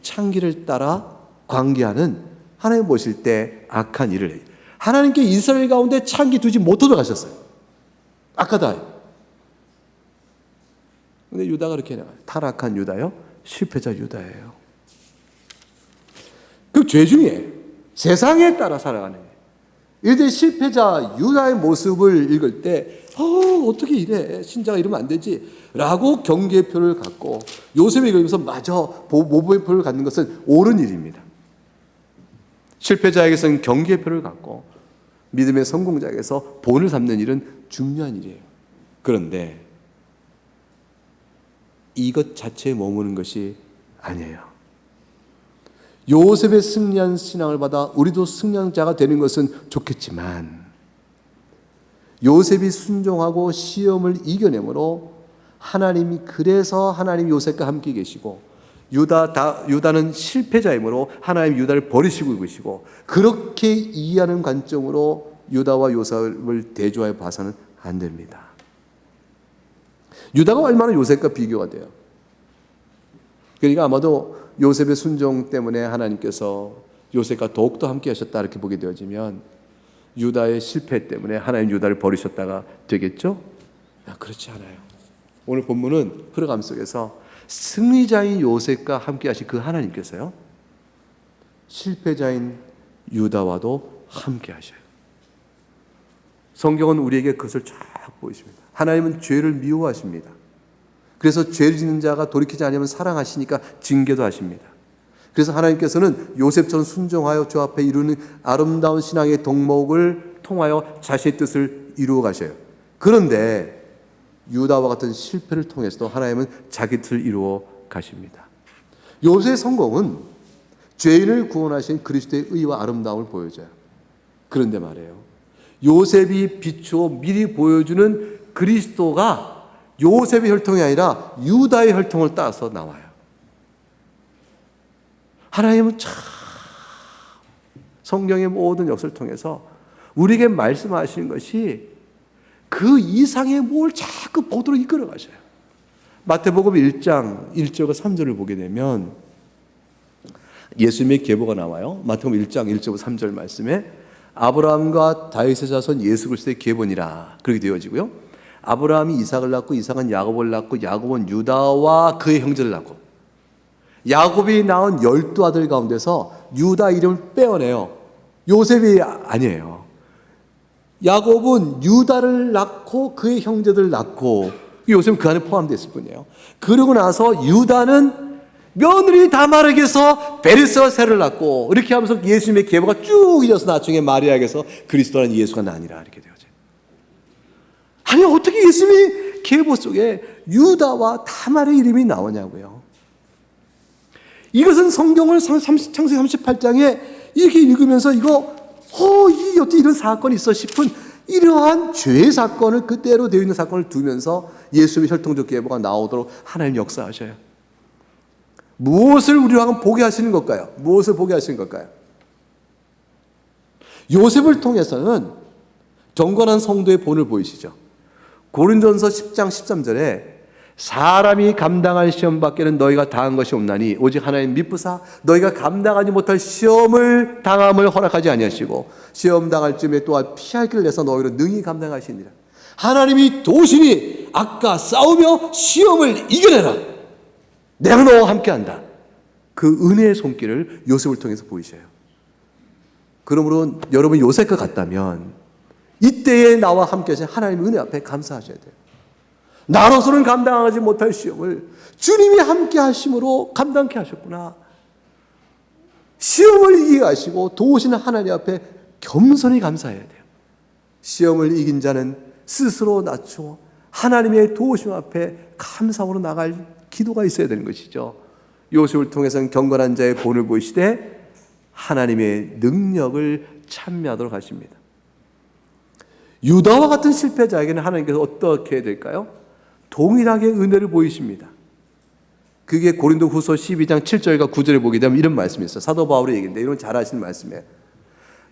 창기를 따라 관계하는 하나님 보실 때 악한 일을 해요. 하나님께 이스라엘 가운데 창기 두지 못하도록 하셨어요. 악하다. 근데 유다가 그렇게 나와요. 타락한 유다요, 실패자 유다예요. 그 죄 중에 세상에 따라 살아가는 거예요. 이때 실패자 유다의 모습을 읽을 때 어떻게 이래? 신자가 이러면 안 되지 라고 경계표를 갖고 요셉이 읽으면서 마저 모범표를 갖는 것은 옳은 일입니다. 실패자에게서는 경계표를 갖고 믿음의 성공자에게서 본을 삼는 일은 중요한 일이에요. 그런데 이것 자체에 머무는 것이 아니에요. 요셉의 승리한 신앙을 받아 우리도 승리한 자가 되는 것은 좋겠지만, 요셉이 순종하고 시험을 이겨내므로 하나님이, 그래서 하나님이 요셉과 함께 계시고, 유다는 실패자이므로 하나님이 유다를 버리시고 계시고, 그렇게 이해하는 관점으로 유다와 요셉을 대조하여 봐서는 안 됩니다. 유다가 얼마나 요셉과 비교가 돼요. 그러니까 아마도 요셉의 순종 때문에 하나님께서 요셉과 더욱더 함께 하셨다 이렇게 보게 되어지면, 유다의 실패 때문에 하나님 유다를 버리셨다가 되겠죠? 그렇지 않아요. 오늘 본문은 흐름감 속에서 승리자인 요셉과 함께 하신 그 하나님께서요, 실패자인 유다와도 함께 하셔요. 성경은 우리에게 그것을 쫙 보여줍니다. 하나님은 죄를 미워하십니다. 그래서 죄를 짓는 자가 돌이키지 않으면 사랑하시니까 징계도 하십니다. 그래서 하나님께서는 요셉처럼 순종하여 주 앞에 이루는 아름다운 신앙의 덕목을 통하여 자신의 뜻을 이루어 가셔요. 그런데 유다와 같은 실패를 통해서도 하나님은 자기 뜻을 이루어 가십니다. 요셉의 성공은 죄인을 구원하신 그리스도의 의와 아름다움을 보여줘요. 그런데 말이에요, 요셉이 비추어 미리 보여주는 그리스도가 요셉의 혈통이 아니라 유다의 혈통을 따서 나와요. 하나님은 참 성경의 모든 역사를 통해서 우리에게 말씀하시는 것이 그 이상의 뭘 자꾸 보도록 이끌어 가셔요. 마태복음 1장 1절과 3절을 보게 되면 예수님의 계보가 나와요. 마태복음 1장 1절과 3절 말씀에 아브라함과 다윗의 자손 예수 그리스도의 계보니라 그렇게 되어지고요. 아브라함이 이삭을 낳고 이삭은 야곱을 낳고 야곱은 유다와 그의 형제를 낳고, 야곱이 낳은 12아들 가운데서 유다 이름을 빼어내요. 요셉이 아니에요. 야곱은 유다를 낳고 그의 형제들을 낳고, 요셉은 그 안에 포함되어 있을 뿐이에요. 그러고 나서 유다는 며느리 다말에게서 베르스와 세를 낳고, 이렇게 하면서 예수님의 계보가 쭉 이어서 나중에 마리아에게서 그리스도라는 예수가 나니라 이렇게 되어져요. 아니 어떻게 예수님의 계보 속에 유다와 다말의 이름이 나오냐고요. 이것은 성경을 창세기 38장에 이렇게 읽으면서 이게 어떻게 이런 사건이 있어 싶은 이러한 죄의 사건을, 그대로 되어 있는 사건을 두면서 예수님의 혈통적 계보가 나오도록 하나님 역사하셔요. 무엇을 우리와 보게 하시는 걸까요? 무엇을 보게 하시는 걸까요? 요셉을 통해서는 경건한 성도의 본을 보이시죠. 고린도전서 10장 13절에 사람이 감당할 시험 밖에는 너희가 당한 것이 없나니 오직 하나님 미쁘사 너희가 감당하지 못할 시험을 당함을 허락하지 아니하시고 시험 당할 쯤에 또한 피할 길을 내서 너희로 능히 감당하시니라. 하나님이 도신히 악과 싸우며 시험을 이겨내라. 내가 너와 함께한다. 그 은혜의 손길을 요셉을 통해서 보이셔요. 그러므로 여러분 요셉과 같다면 이때에 나와 함께 하신 하나님의 은혜 앞에 감사하셔야 돼요. 나로서는 감당하지 못할 시험을 주님이 함께 하심으로 감당케 하셨구나. 시험을 이기게 하시고 도우시는 하나님 앞에 겸손히 감사해야 돼요. 시험을 이긴 자는 스스로 낮추어 하나님의 도우심 앞에 감사로 나갈 기도가 있어야 되는 것이죠. 요셉을 통해서는 경건한 자의 본을 보이시되 하나님의 능력을 찬미하도록 하십니다. 유다와 같은 실패자에게는 하나님께서 어떻게 해야 될까요? 동일하게 은혜를 보이십니다. 그게 고린도후서 12장 7절과 9절에 보게 되면 이런 말씀이 있어요. 사도 바울의 얘기인데 이런 잘 아시는 말씀이에요.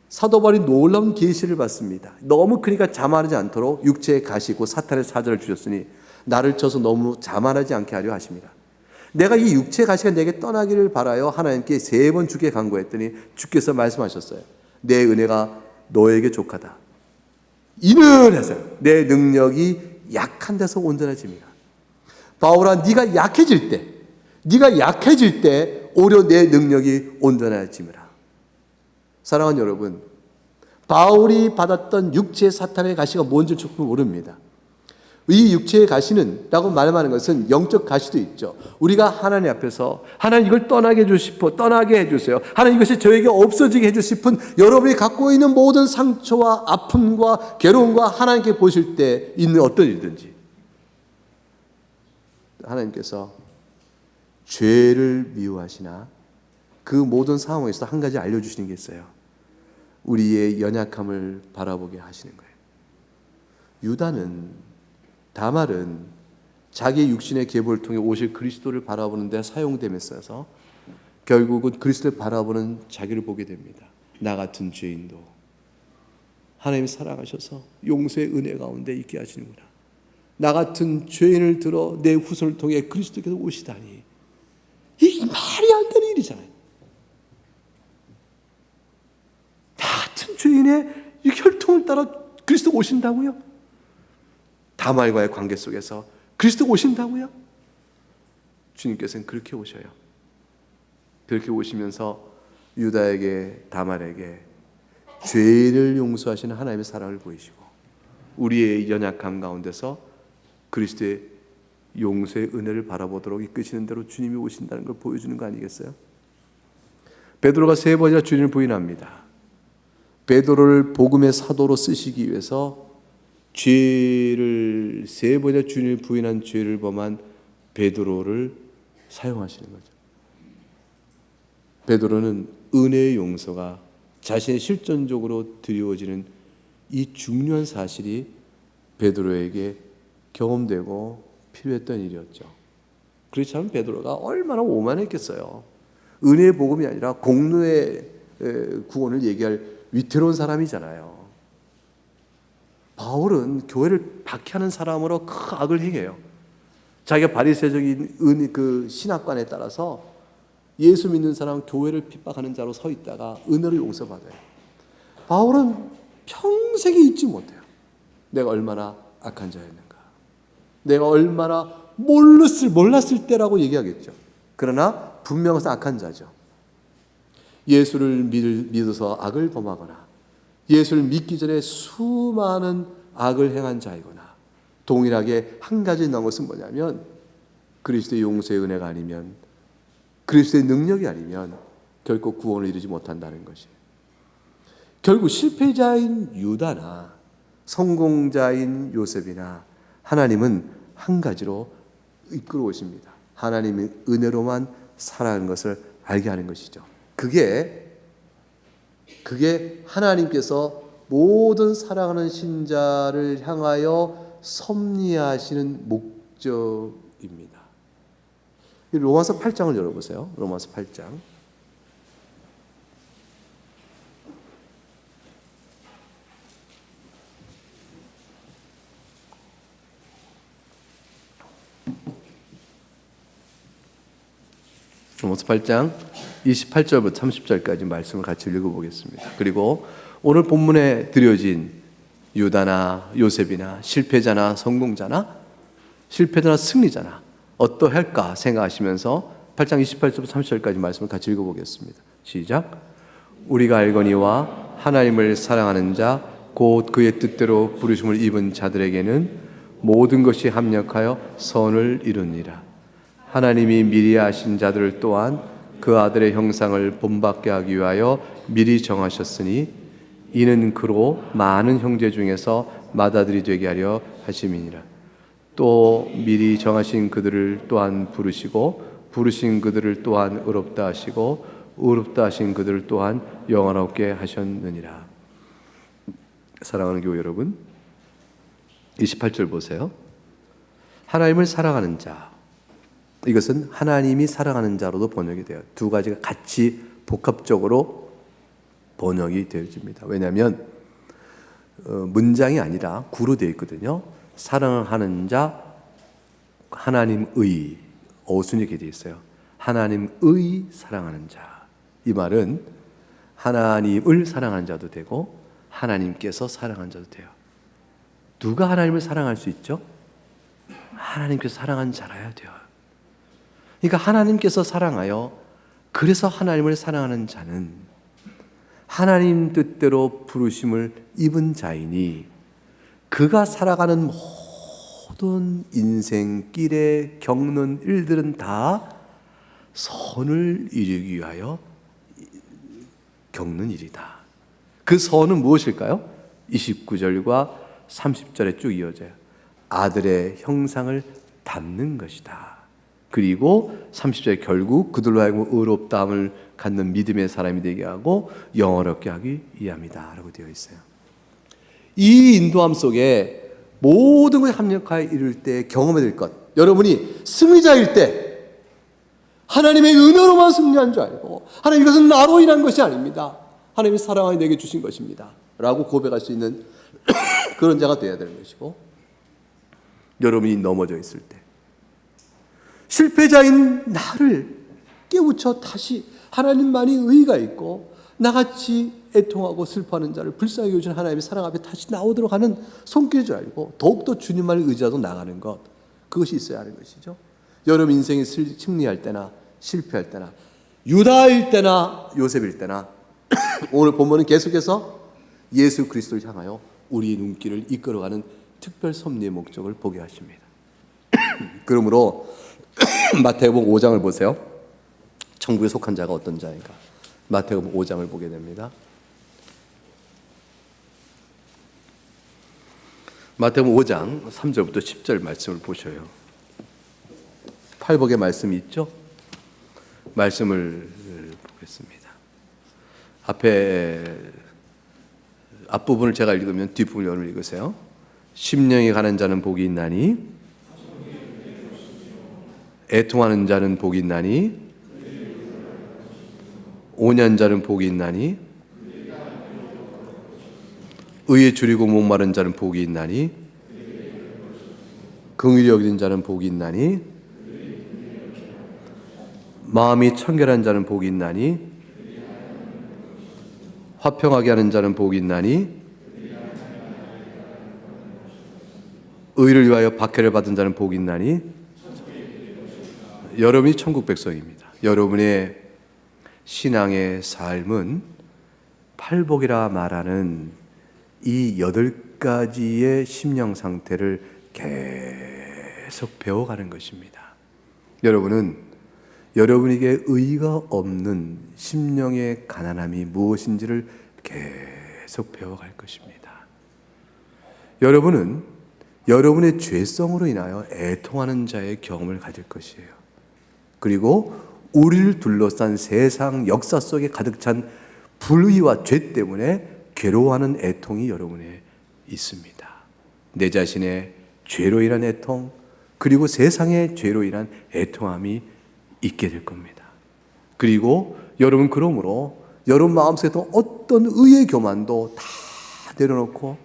사도 바울이 놀라운 계시를 받습니다. 너무 그러니까 자만하지 않도록 육체의 가시고 사탄의 사자를 주셨으니 나를 쳐서 너무 자만하지 않게 하려 하십니다. 내가 이 육체의 가시가 내게 떠나기를 바라여 하나님께 3번 주께 간구했더니 주께서 말씀하셨어요. 내 은혜가 너에게 족하다. 이는 해서 내 능력이 약한 데서 온전해집니다. 바울아, 네가 약해질 때 오히려 내 능력이 온전해집니다. 사랑하는 여러분, 바울이 받았던 육체의 사탄의 가시가 뭔지 조금 모릅니다. 이 육체의 가시는 라고 말하는 것은 영적 가시도 있죠. 우리가 하나님 앞에서 하나님 이걸 떠나게 해주세요. 하나님 이것이 저에게 없어지게 해주고 싶은 여러분이 갖고 있는 모든 상처와 아픔과 괴로움과 하나님께 보실 때 있는 어떤 일든지 하나님께서 죄를 미워하시나 그 모든 상황에서 한 가지 알려주시는 게 있어요. 우리의 연약함을 바라보게 하시는 거예요. 다말은 자기의 육신의 계보를 통해 오실 그리스도를 바라보는 데 사용됨에 있어서 결국은 그리스도를 바라보는 자기를 보게 됩니다. 나 같은 죄인도 하나님이 사랑하셔서 용서의 은혜 가운데 있게 하시는구나. 나 같은 죄인을 들어 내 후손을 통해 그리스도께서 오시다니. 이게 말이 안 되는 일이잖아요. 나 같은 죄인의 이 혈통을 따라 그리스도 오신다고요? 다말과의 관계 속에서 그리스도 오신다고요? 주님께서는 그렇게 오셔요. 그렇게 오시면서 유다에게, 다말에게 죄를 용서하시는 하나님의 사랑을 보이시고 우리의 연약함 가운데서 그리스도의 용서의 은혜를 바라보도록 이끄시는 대로 주님이 오신다는 걸 보여주는 거 아니겠어요? 베드로가 3번이나 주님을 부인합니다. 베드로를 복음의 사도로 쓰시기 위해서 죄를 3번이나 주님을 부인한 죄를 범한 베드로를 사용하시는 거죠. 베드로는 은혜의 용서가 자신의 실존적으로 드리워지는 이 중요한 사실이 베드로에게 경험되고 필요했던 일이었죠. 그렇지 않으면 베드로가 얼마나 오만했겠어요. 은혜의 복음이 아니라 공로의 구원을 얘기할 위태로운 사람이잖아요. 바울은 교회를 박해하는 사람으로 큰 악을 행해요. 자기가 바리새적인 그 신학관에 따라서 예수 믿는 사람 교회를 핍박하는 자로 서 있다가 은혜를 용서받아요. 바울은 평생에 잊지 못해요. 내가 얼마나 악한 자였는가. 내가 얼마나 몰랐을 때라고 얘기하겠죠. 그러나 분명해서 악한 자죠. 예수를 믿어서 악을 범하거나 예수를 믿기 전에 수많은 악을 행한 자이거나 동일하게 한 가지 남은 것은 뭐냐면 그리스도의 용서의 은혜가 아니면 그리스도의 능력이 아니면 결코 구원을 이루지 못한다는 것이에요. 결국 실패자인 유다나 성공자인 요셉이나 하나님은 한 가지로 이끌어 오십니다. 하나님의 은혜로만 살아가는 것을 알게 하는 것이죠. 그게 하나님께서 모든 사랑하는 신자를 향하여 섭리하시는 목적입니다. 로마서 8장을 열어보세요. 로마서 8장. 로마서 8장 28절부터 30절까지 말씀을 같이 읽어보겠습니다. 그리고 오늘 본문에 드려진 유다나 요셉이나 실패자나 성공자나 실패자나 승리자나 어떠할까 생각하시면서 8장 28절부터 30절까지 말씀을 같이 읽어보겠습니다. 시작. 우리가 알거니와 하나님을 사랑하는 자 곧 그의 뜻대로 부르심을 입은 자들에게는 모든 것이 합력하여 선을 이루니라. 하나님이 미리 아신 자들을 또한 그 아들의 형상을 본받게 하기 위하여 미리 정하셨으니 이는 그로 많은 형제 중에서 맏아들이 되게 하려 하심이니라. 또 미리 정하신 그들을 또한 부르시고 부르신 그들을 또한 의롭다 하시고 의롭다 하신 그들을 또한 영원하게 하셨느니라. 사랑하는 교회 여러분, 28절 보세요. 하나님을 사랑하는 자, 이것은 하나님이 사랑하는 자로도 번역이 돼요. 두 가지가 같이 복합적으로 번역이 되어집니다. 왜냐하면 문장이 아니라 구로 되어 있거든요. 사랑을 하는 자, 하나님의, 어순이 이렇게 되어 있어요. 하나님의 사랑하는 자. 이 말은 하나님을 사랑하는 자도 되고 하나님께서 사랑하는 자도 돼요. 누가 하나님을 사랑할 수 있죠? 하나님께서 사랑하는 자라야 돼요. 그러니까 하나님께서 사랑하여 그래서 하나님을 사랑하는 자는 하나님 뜻대로 부르심을 입은 자이니 그가 살아가는 모든 인생길에 겪는 일들은 다 선을 이루기 위하여 겪는 일이다. 그 선은 무엇일까요? 29절과 30절에 쭉 이어져요. 아들의 형상을 담는 것이다. 그리고 30절에 결국 그들로 하여금 의롭다함을 갖는 믿음의 사람이 되게 하고 영원롭게 하기 위함이다 라고 되어 있어요. 이 인도함 속에 모든 것이 합력하여 이룰 때 경험해야 될 것, 여러분이 승리자일 때 하나님의 은혜로만 승리한 줄 알고 하나님 이것은 나로 인한 것이 아닙니다. 하나님이 사랑하여 내게 주신 것입니다 라고 고백할 수 있는 그런 자가 되어야 되는 것이고, 여러분이 넘어져 있을 때 실패자인 나를 깨우쳐 다시 하나님만이 의의가 있고 나같이 애통하고 슬퍼하는 자를 불쌍히 여기시는 하나님의 사랑 앞에 다시 나오도록 하는 손길인 줄 알고 더욱더 주님만을 의지하고 나가는 것, 그것이 있어야 하는 것이죠. 여러분 인생이 승리할 때나 실패할 때나 유다일 때나 요셉일 때나 오늘 본문은 계속해서 예수 그리스도를 향하여 우리의 눈길을 이끌어가는 특별 섭리의 목적을 보게 하십니다. 그러므로 마태복음 5장을 보세요. 천국에 속한 자가 어떤 자인가. 마태복음 5장을 보게 됩니다. 마태복음 5장 3절부터 10절 말씀을 보셔요. 팔복의 말씀이 있죠. 말씀을 보겠습니다. 앞부분을 제가 읽으면 뒷부분을 여러분 읽으세요. 심령이 가는 자는 복이 있나니 애통하는 자는 복이 있나니 온유한 자는 복이 있나니 의에 줄이고 목마른 자는 복이 있나니 긍휼히 여기는 자는 복이 있나니 마음이 청결한 자는 복이 있나니 화평하게 하는 자는 복이 있나니 의를 위하여 박해를 받은 자는 복이 있나니. 여러분이 천국 백성입니다. 여러분의 신앙의 삶은 팔복이라 말하는 이 8가지의 심령 상태를 계속 배워가는 것입니다. 여러분은 여러분에게 의의가 없는 심령의 가난함이 무엇인지를 계속 배워갈 것입니다. 여러분은 여러분의 죄성으로 인하여 애통하는 자의 경험을 가질 것이에요. 그리고 우리를 둘러싼 세상 역사 속에 가득 찬 불의와 죄 때문에 괴로워하는 애통이 여러분에 있습니다. 내 자신의 죄로 인한 애통, 그리고 세상의 죄로 인한 애통함이 있게 될 겁니다. 그리고 여러분 그러므로 여러분 마음속에 어떤 의의 교만도 다 내려놓고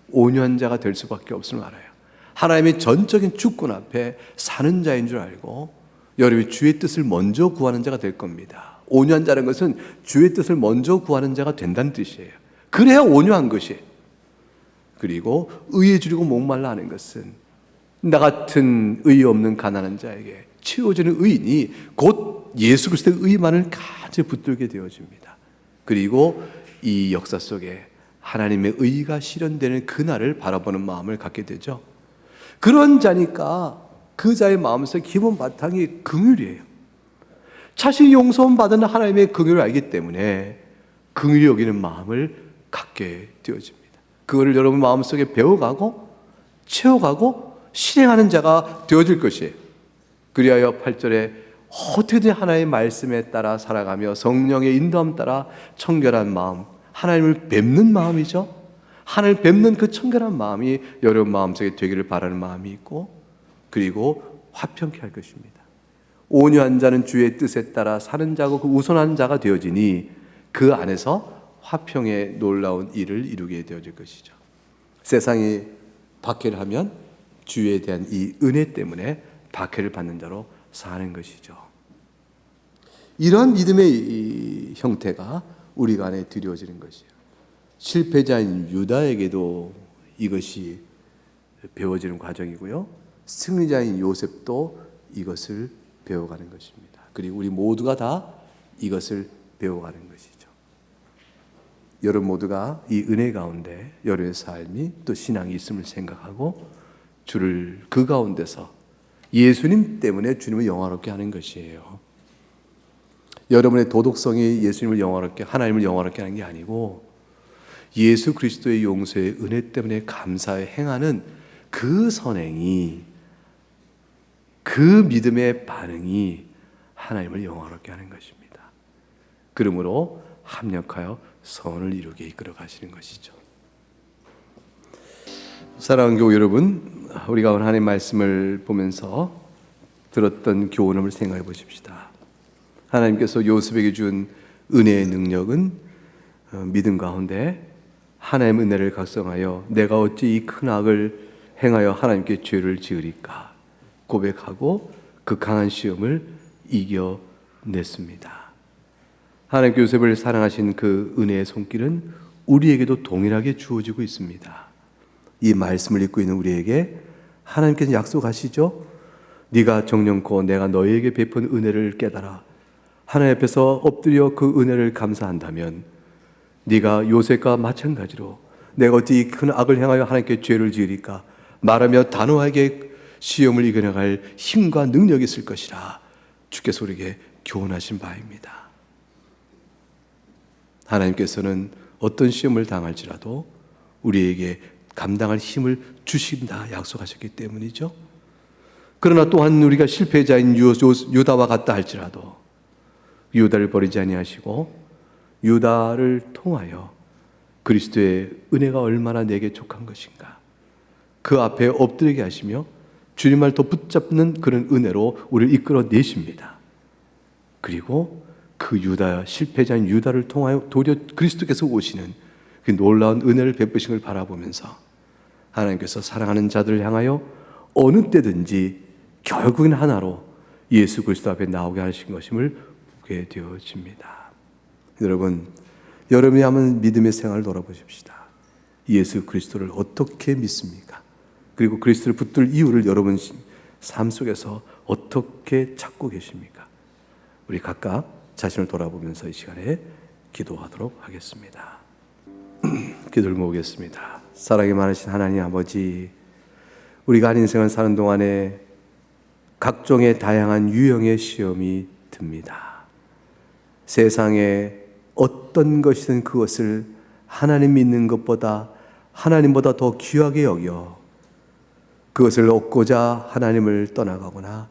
온유한 자가 될 수밖에 없음을 알아요. 하나님의 전적인 주권 앞에 사는 자인 줄 알고 여러분이 주의 뜻을 먼저 구하는 자가 될 겁니다. 온유한 자라는 것은 주의 뜻을 먼저 구하는 자가 된다는 뜻이에요. 그래야 온유한 것이. 그리고 의에 줄이고 목말라 하는 것은 나 같은 의의 없는 가난한 자에게 치워지는 의인이 곧 예수 그리스도의 의만을 가지 붙들게 되어집니다. 그리고 이 역사 속에 하나님의 의가 실현되는 그날을 바라보는 마음을 갖게 되죠. 그런 자니까 그 자의 마음에서 기본 바탕이 긍휼이에요. 자신이 용서함 받은 하나님의 긍휼을 알기 때문에 긍휼히 여기는 마음을 갖게 되어집니다. 그거를 여러분 마음속에 배워가고 채워가고 실행하는 자가 되어질 것이에요. 그리하여 8절에 어떻게든 하나님의 말씀에 따라 살아가며 성령의 인도함 따라 청결한 마음, 하나님을 뵙는 마음이죠. 하나님을 뵙는 그 청결한 마음이 여러분 마음속에 되기를 바라는 마음이 있고, 그리고 화평케 할 것입니다. 온유한 자는 주의 뜻에 따라 사는 자고 그 우선하는 자가 되어지니 그 안에서 화평의 놀라운 일을 이루게 되어질 것이죠. 세상이 박해를 하면 주에 대한 이 은혜 때문에 박해를 받는 자로 사는 것이죠. 이러한 믿음의 이 형태가 우리가 안에 드려지는 것이에요. 실패자인 유다에게도 이것이 배워지는 과정이고요. 승리자인 요셉도 이것을 배워가는 것입니다. 그리고 우리 모두가 다 이것을 배워가는 것이죠. 여러분 모두가 이 은혜 가운데 여러분의 삶이 또 신앙이 있음을 생각하고 주를 그 가운데서 예수님 때문에 주님을 영화롭게 하는 것이에요. 여러분의 도덕성이 예수님을 영화롭게, 하나님을 영화롭게 하는 게 아니고 예수 그리스도의 용서의 은혜 때문에 감사에 행하는 그 선행이, 그 믿음의 반응이 하나님을 영화롭게 하는 것입니다. 그러므로 합력하여 선을 이루게 이끌어 가시는 것이죠. 사랑하는 교우 여러분, 우리가 하나님의 말씀을 보면서 들었던 교훈을 생각해 보십시다. 하나님께서 요셉에게 준 은혜의 능력은 믿음 가운데 하나님의 은혜를 각성하여 내가 어찌 이 큰 악을 행하여 하나님께 죄를 지으리까 고백하고 그 강한 시험을 이겨냈습니다. 하나님께 요셉을 사랑하신 그 은혜의 손길은 우리에게도 동일하게 주어지고 있습니다. 이 말씀을 읽고 있는 우리에게 하나님께서 약속하시죠. 네가 정령코 내가 너희에게 베푼 은혜를 깨달아 하나님 앞에서 엎드려 그 은혜를 감사한다면 네가 요셉과 마찬가지로 내가 어찌 이 큰 악을 행하여 하나님께 죄를 지으리까 말하며 단호하게 시험을 이겨나갈 힘과 능력이 있을 것이라 주께서 우리에게 교훈하신 바입니다. 하나님께서는 어떤 시험을 당할지라도 우리에게 감당할 힘을 주신다 약속하셨기 때문이죠. 그러나 또한 우리가 실패자인 유다와 같다 할지라도 유다를 버리지 아니하시고 유다를 통하여 그리스도의 은혜가 얼마나 내게 족한 것인가 그 앞에 엎드리게 하시며 주님을 더 붙잡는 그런 은혜로 우리를 이끌어내십니다. 그리고 그 유다, 실패자인 유다를 통하여 도리어 그리스도께서 오시는 그 놀라운 은혜를 베푸신 걸 바라보면서 하나님께서 사랑하는 자들을 향하여 어느 때든지 결국엔 하나로 예수 그리스도 앞에 나오게 하신 것임을 보게 되어집니다. 여러분, 여러분이 한번 믿음의 생활을 돌아보십시다. 예수 그리스도를 어떻게 믿습니까? 그리고 그리스도를 붙들 이유를 여러분 삶 속에서 어떻게 찾고 계십니까? 우리 각각 자신을 돌아보면서 이 시간에 기도하도록 하겠습니다. 기도를 모으겠습니다. 사랑이 많으신 하나님 아버지, 우리가 한 인생을 사는 동안에 각종의 다양한 유형의 시험이 듭니다. 세상에 어떤 것이든 그것을 하나님 믿는 것보다 하나님보다 더 귀하게 여겨 그것을 얻고자 하나님을 떠나가거나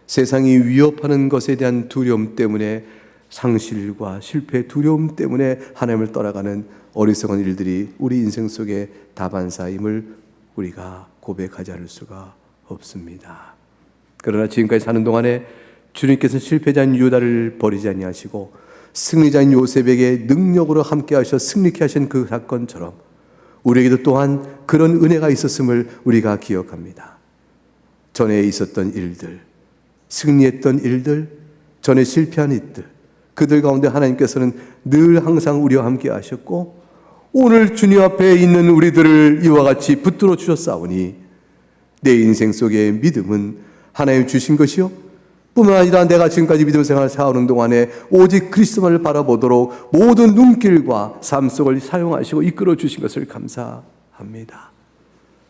세상이 위협하는 것에 대한 두려움 때문에 상실과 실패 두려움 때문에 하나님을 떠나가는 어리석은 일들이 우리 인생 속의 다반사임을 우리가 고백하지 않을 수가 없습니다. 그러나 지금까지 사는 동안에 주님께서 실패자인 유다를 버리지 아니하시고 승리자인 요셉에게 능력으로 함께 하셔 승리케 하신 그 사건처럼 우리에게도 또한 그런 은혜가 있었음을 우리가 기억합니다. 전에 있었던 일들, 승리했던 일들, 전에 실패한 일들, 그들 가운데 하나님께서는 늘 항상 우리와 함께 하셨고 오늘 주님 앞에 있는 우리들을 이와 같이 붙들어 주셨사오니 내 인생 속의 믿음은 하나님 주신 것이요 뿐만 아니라 내가 지금까지 믿음 생활을 살아오는 동안에 오직 그리스도만을 바라보도록 모든 눈길과 삶 속을 사용하시고 이끌어 주신 것을 감사합니다.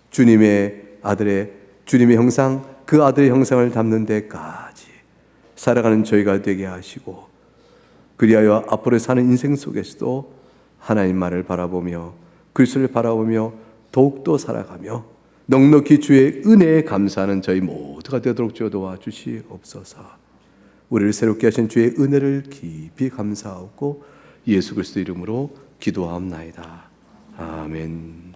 주님의 아들의 주님의 형상, 그 아들의 형상을 담는 데까지 살아가는 저희가 되게 하시고, 그리하여 앞으로 사는 인생 속에서도 하나님 말을 바라보며 그리스도를 바라보며 더욱더 살아가며 넉넉히 주의 은혜에 감사하는 저희 모두가 되도록 주여 도와주시옵소서. 우리를 새롭게 하신 주의 은혜를 깊이 감사하고 예수 그리스도 이름으로 기도하옵나이다. 아멘.